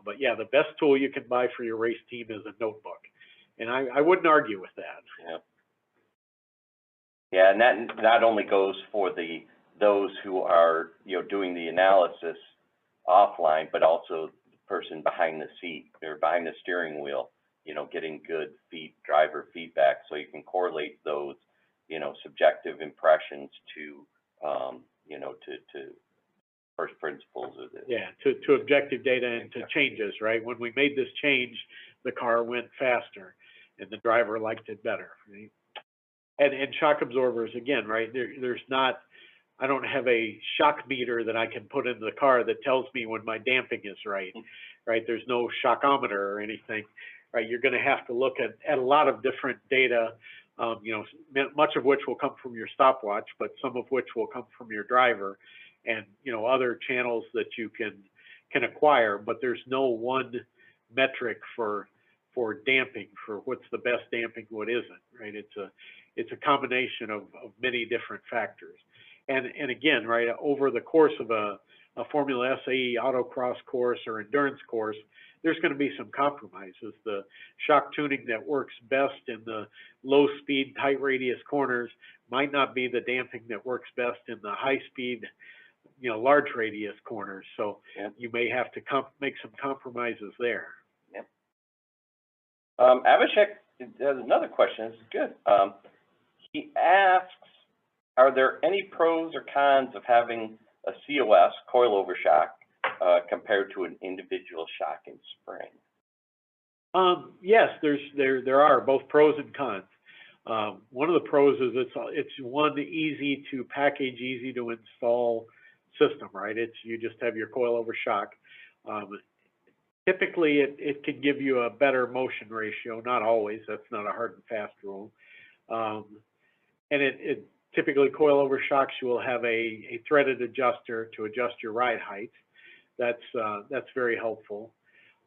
But yeah, the best tool you can buy for your race team is a notebook, and I wouldn't argue with that. Yeah. Yeah, and that not only goes for those who are, doing the analysis offline, but also the person behind the seat or behind the steering wheel, getting good driver feedback, so you can correlate those, subjective impressions to, to first principles of this. Yeah, to objective data and to changes, right? When we made this change, the car went faster and the driver liked it better, right? And shock absorbers, again, right? There's not, I don't have a shock meter that I can put into the car that tells me when my damping is right, right? There's no shockometer or anything, right? You're going to have to look at a lot of different data, much of which will come from your stopwatch, but some of which will come from your driver and, other channels that you can acquire, but there's no one metric for damping, for what's the best damping, what isn't, right? It's a combination of many different factors. And again, right, over the course of a Formula SAE autocross course or endurance course, there's going to be some compromises. The shock tuning that works best in the low speed, tight radius corners might not be the damping that works best in the high speed, large radius corners. So Yep. You may have to make some compromises there. Yep. Abhishek has another question. This is good. He asks, are there any pros or cons of having a COS, coilover shock, compared to an individual shock and spring? Yes, there are both pros and cons. One of the pros is it's one easy to package, easy to install system, right? You just have your coilover shock. Typically, it can give you a better motion ratio. Not always. That's not a hard and fast rule. And it typically coilover shocks, you will have a threaded adjuster to adjust your ride height. That's very helpful.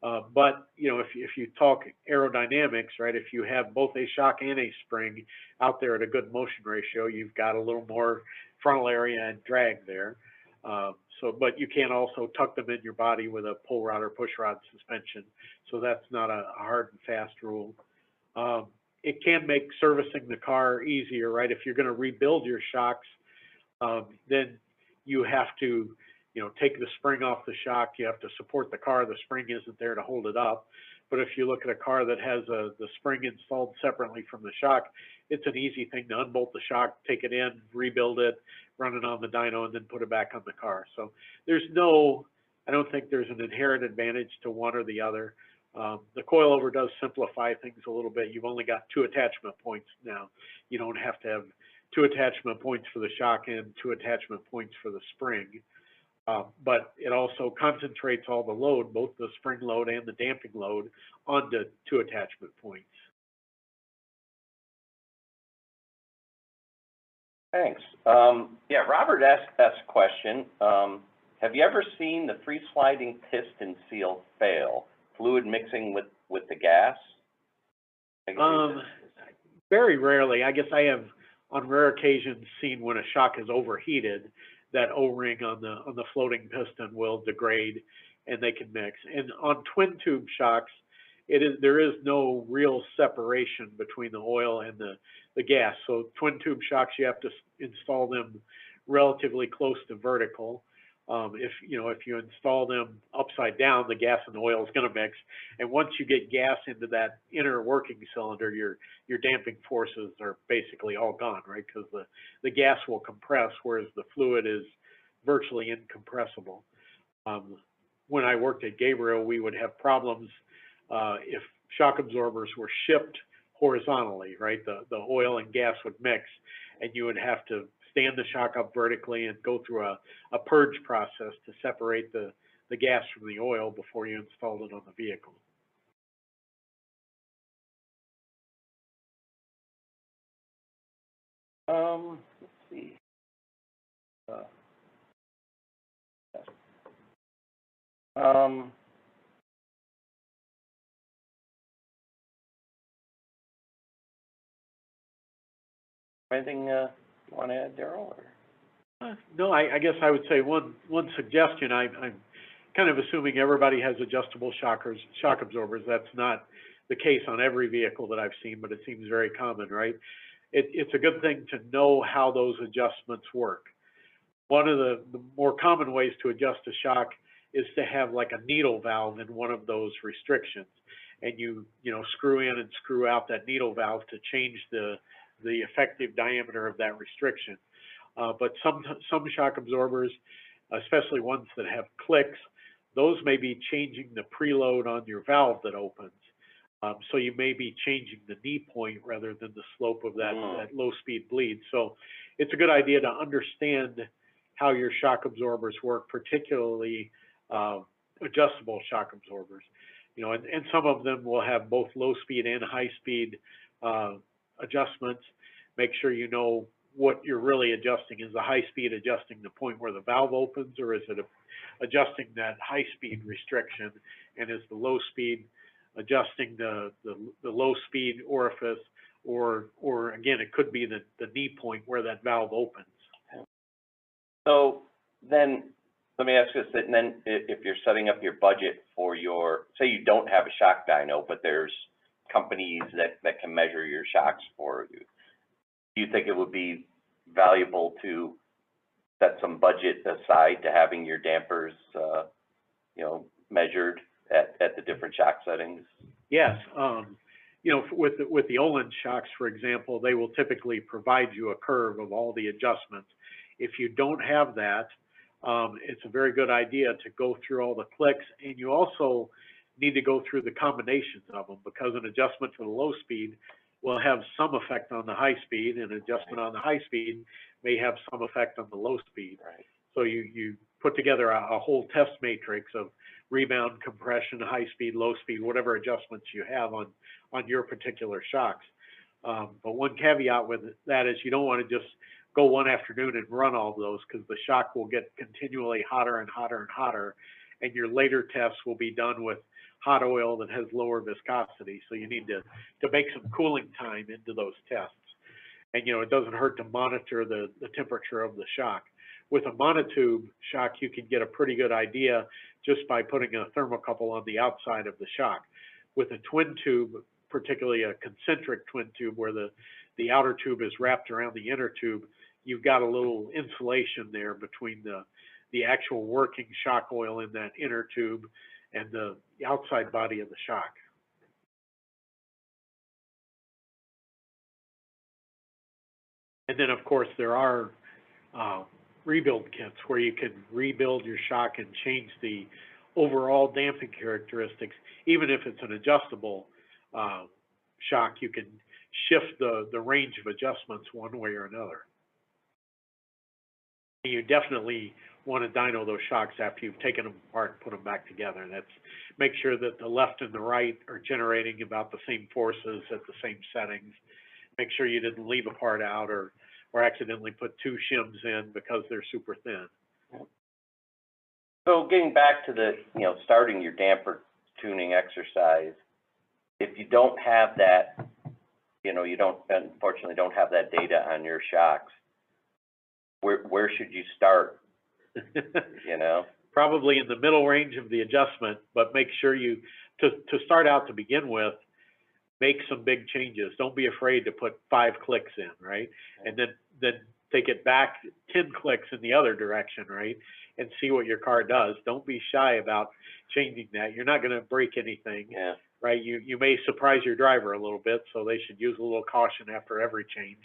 But if you talk aerodynamics, right? If you have both a shock and a spring out there at a good motion ratio, you've got a little more frontal area and drag there. But you can also tuck them in your body with a pull rod or push rod suspension. So that's not a hard and fast rule. It can make servicing the car easier, right? If you're going to rebuild your shocks, then you have to, take the spring off the shock. You have to support the car. The spring isn't there to hold it up. But if you look at a car that has the spring installed separately from the shock, it's an easy thing to unbolt the shock, take it in, rebuild it, run it on the dyno, and then put it back on the car. So I don't think there's an inherent advantage to one or the other. The coilover does simplify things a little bit. You've only got 2 attachment points now. You don't have to have 2 attachment points for the shock and 2 attachment points for the spring. But it also concentrates all the load, both the spring load and the damping load, onto 2 attachment points. Thanks. Yeah, Robert asked a question. Have you ever seen the free sliding piston seal fail? Fluid mixing with the gas? Very rarely. I guess I have, on rare occasions, seen when a shock is overheated, that O-ring on the floating piston will degrade and they can mix. And on twin tube shocks, there is no real separation between the oil and the gas. So twin tube shocks, you have to install them relatively close to vertical. If you install them upside down, the gas and the oil is going to mix. And once you get gas into that inner working cylinder, your damping forces are basically all gone, right? Because the gas will compress, whereas the fluid is virtually incompressible. When I worked at Gabriel, we would have problems if shock absorbers were shipped horizontally, right? The oil and gas would mix, and you would have to stand the shock up vertically and go through a purge process to separate the gas from the oil before you installed it on the vehicle. Let's see. Anything you want to add, Darrell? No, I guess I would say one suggestion. I'm kind of assuming everybody has adjustable shock absorbers. That's not the case on every vehicle that I've seen, but it seems very common, right? It's a good thing to know how those adjustments work. One of the more common ways to adjust a shock is to have like a needle valve in one of those restrictions, and you screw in and screw out that needle valve to change the effective diameter of that restriction. But some shock absorbers, especially ones that have clicks, those may be changing the preload on your valve that opens. So you may be changing the knee point rather than the slope of that low-speed bleed. So it's a good idea to understand how your shock absorbers work, particularly adjustable shock absorbers. And some of them will have both low-speed and high-speed adjustments. Make sure you know what you're really adjusting. Is the high-speed adjusting the point where the valve opens, or is it adjusting that high-speed restriction? And is the low-speed adjusting the low-speed orifice, or again, it could be the knee point where that valve opens. So then, let me ask this, and then if you're setting up your budget for say you don't have a shock dyno, but there's companies that can measure your shocks for you, do you think it would be valuable to set some budget aside to having your dampers, measured at the different shock settings? Yes. With the Olin shocks, for example, they will typically provide you a curve of all the adjustments. If you don't have that, it's a very good idea to go through all the clicks, and you also need to go through the combinations of them, because an adjustment for the low speed will have some effect on the high speed, and adjustment on the high speed may have some effect on the low speed. Right. So you put together a whole test matrix of rebound, compression, high speed, low speed, whatever adjustments you have on your particular shocks. But one caveat with that is you don't want to just go one afternoon and run all of those, because the shock will get continually hotter and hotter and hotter, and your later tests will be done with hot oil that has lower viscosity. So you need to make some cooling time into those tests. And it doesn't hurt to monitor the temperature of the shock. With a monotube shock, you can get a pretty good idea just by putting a thermocouple on the outside of the shock. With a twin tube, particularly a concentric twin tube where the outer tube is wrapped around the inner tube, you've got a little insulation there between the actual working shock oil in that inner tube and the outside body of the shock. And then, of course, there are rebuild kits where you can rebuild your shock and change the overall damping characteristics. Even if it's an adjustable shock, you can shift the range of adjustments one way or another. You definitely want to dyno those shocks after you've taken them apart and put them back together. Make sure that the left and the right are generating about the same forces at the same settings. Make sure you didn't leave a part out or accidentally put two shims in because they're super thin. So getting back to the, starting your damper tuning exercise, if you don't have that, you unfortunately don't have that data on your shocks, where should you start? Probably in the middle range of the adjustment, but make sure to start out to begin with, make some big changes. Don't be afraid to put 5 clicks in, right? And then take it back 10 clicks in the other direction, right? And see what your car does. Don't be shy about changing that. You're not going to break anything, right? You may surprise your driver a little bit, so they should use a little caution after every change.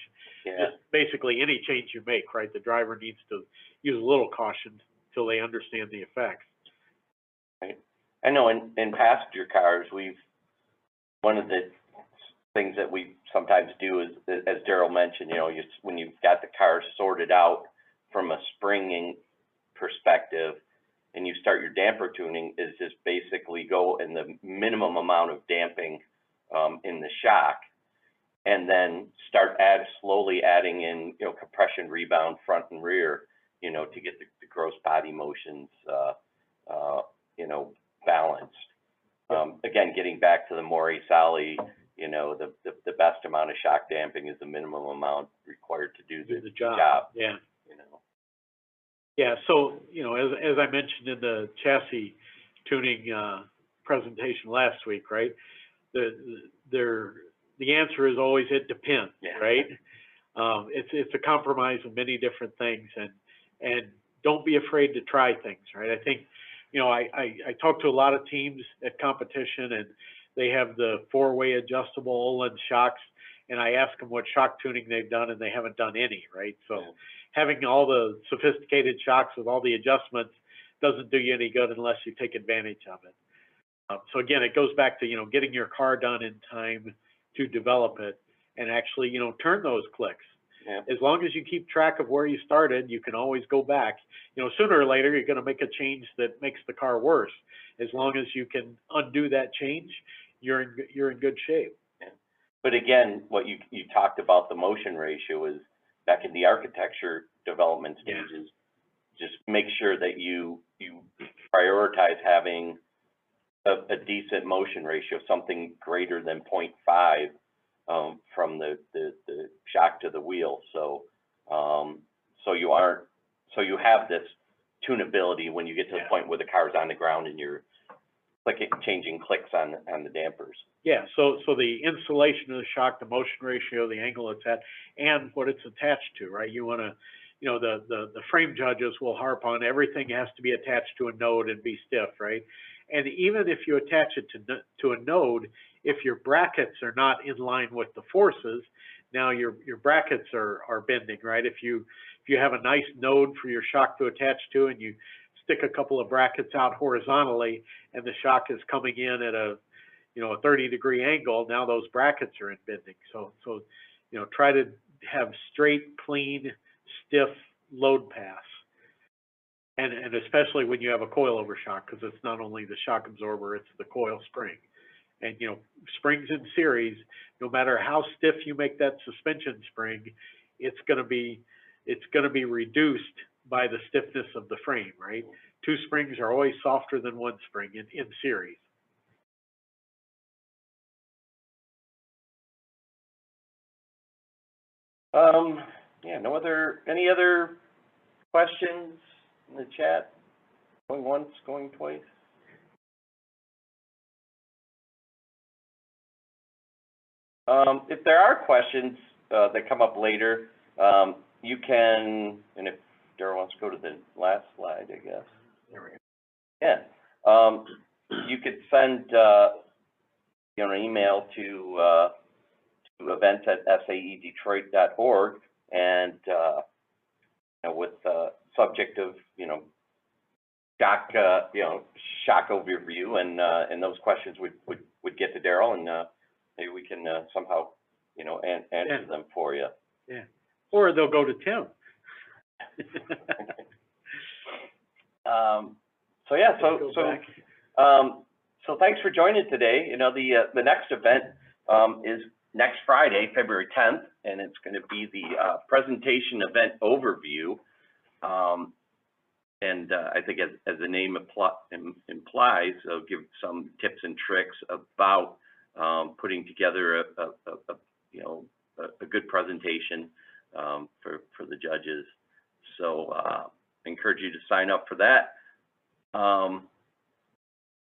Just basically any change you make, right? The driver needs to use a little caution till they understand the effects. Right. I know in passenger cars, one of the things that we sometimes do is, as Darrell mentioned, when you've got the car sorted out from a springing perspective and you start your damper tuning, is just basically go in the minimum amount of damping in the shock, and then start slowly adding in, compression, rebound, front and rear, to get the gross body motions, balanced. Again, getting back to the SAE, the best amount of shock damping is the minimum amount required to do the job. Yeah. Yeah. So, as I mentioned in the chassis tuning presentation last week, right? The answer is always it depends, right? It's a compromise of many different things, and don't be afraid to try things, right? I think, I talk to a lot of teams at competition, and they have the 4-way adjustable Olin shocks, and I ask them what shock tuning they've done, and they haven't done any, right? So having all the sophisticated shocks with all the adjustments doesn't do you any good unless you take advantage of it. So again, it goes back to, getting your car done in time to develop it and actually, turn those clicks. As long as you keep track of where you started, you can always go back. Sooner or later, you're going to make a change that makes the car worse. As long as you can undo that change, you're in good shape. But again, what you talked about, the motion ratio, is back in the architecture development stages. Just make sure that you prioritize having a decent motion ratio, something greater than 0.5 from the shock to the wheel. So you have this tunability when you get to the point where the car's on the ground and you're changing clicks on the dampers. Yeah, so the installation of the shock, the motion ratio, the angle it's at, and what it's attached to, right? You want to, the frame judges will harp on everything has to be attached to a node and be stiff, right? And even if you attach it to a node, if your brackets are not in line with the forces, now your brackets are bending, right? If you have a nice node for your shock to attach to, and you stick a couple of brackets out horizontally, and the shock is coming in at a 30-degree angle, now those brackets are in bending. So try to have straight, clean, stiff load pass. And especially when you have a coilover shock, because it's not only the shock absorber, it's the coil spring. And springs in series, no matter how stiff you make that suspension spring, it's going to be reduced by the stiffness of the frame, right? 2 springs are always softer than 1 spring in series. Any other questions in the chat? Going once, going twice? If there are questions that come up later, you can, and if Darrell wants to go to the last slide, I guess. There we go. Yeah. You could send an email to events@saedetroit.org, and with the subject of shock overview, and those questions would get to Darrell, and maybe we can somehow answer them for you. Yeah, or they'll go to Tim. So thanks for joining today. The next event is next Friday, February 10th, and it's going to be the presentation event overview. And I think as the name implies, I'll give some tips and tricks about putting together a good presentation for the judges. So I encourage you to sign up for that.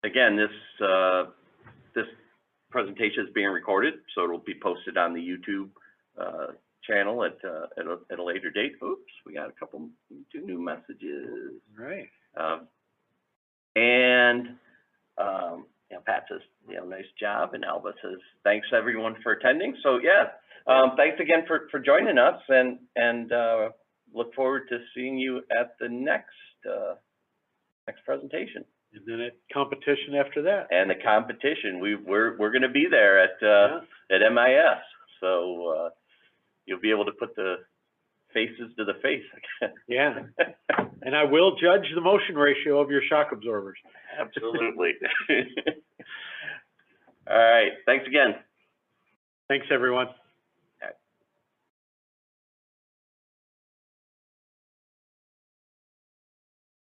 Again, this presentation is being recorded, so it'll be posted on the YouTube channel at a later date. Oops, we got two new messages. All right. Pat says, nice job, and Alba says, thanks everyone for attending. So thanks again for joining us, and look forward to seeing you at the next presentation. And then at competition after that. And the competition, we're going to be there at MIS, so you'll be able to put the faces to the face again. Yeah, and I will judge the motion ratio of your shock absorbers. Absolutely. All right, thanks again. Thanks, everyone.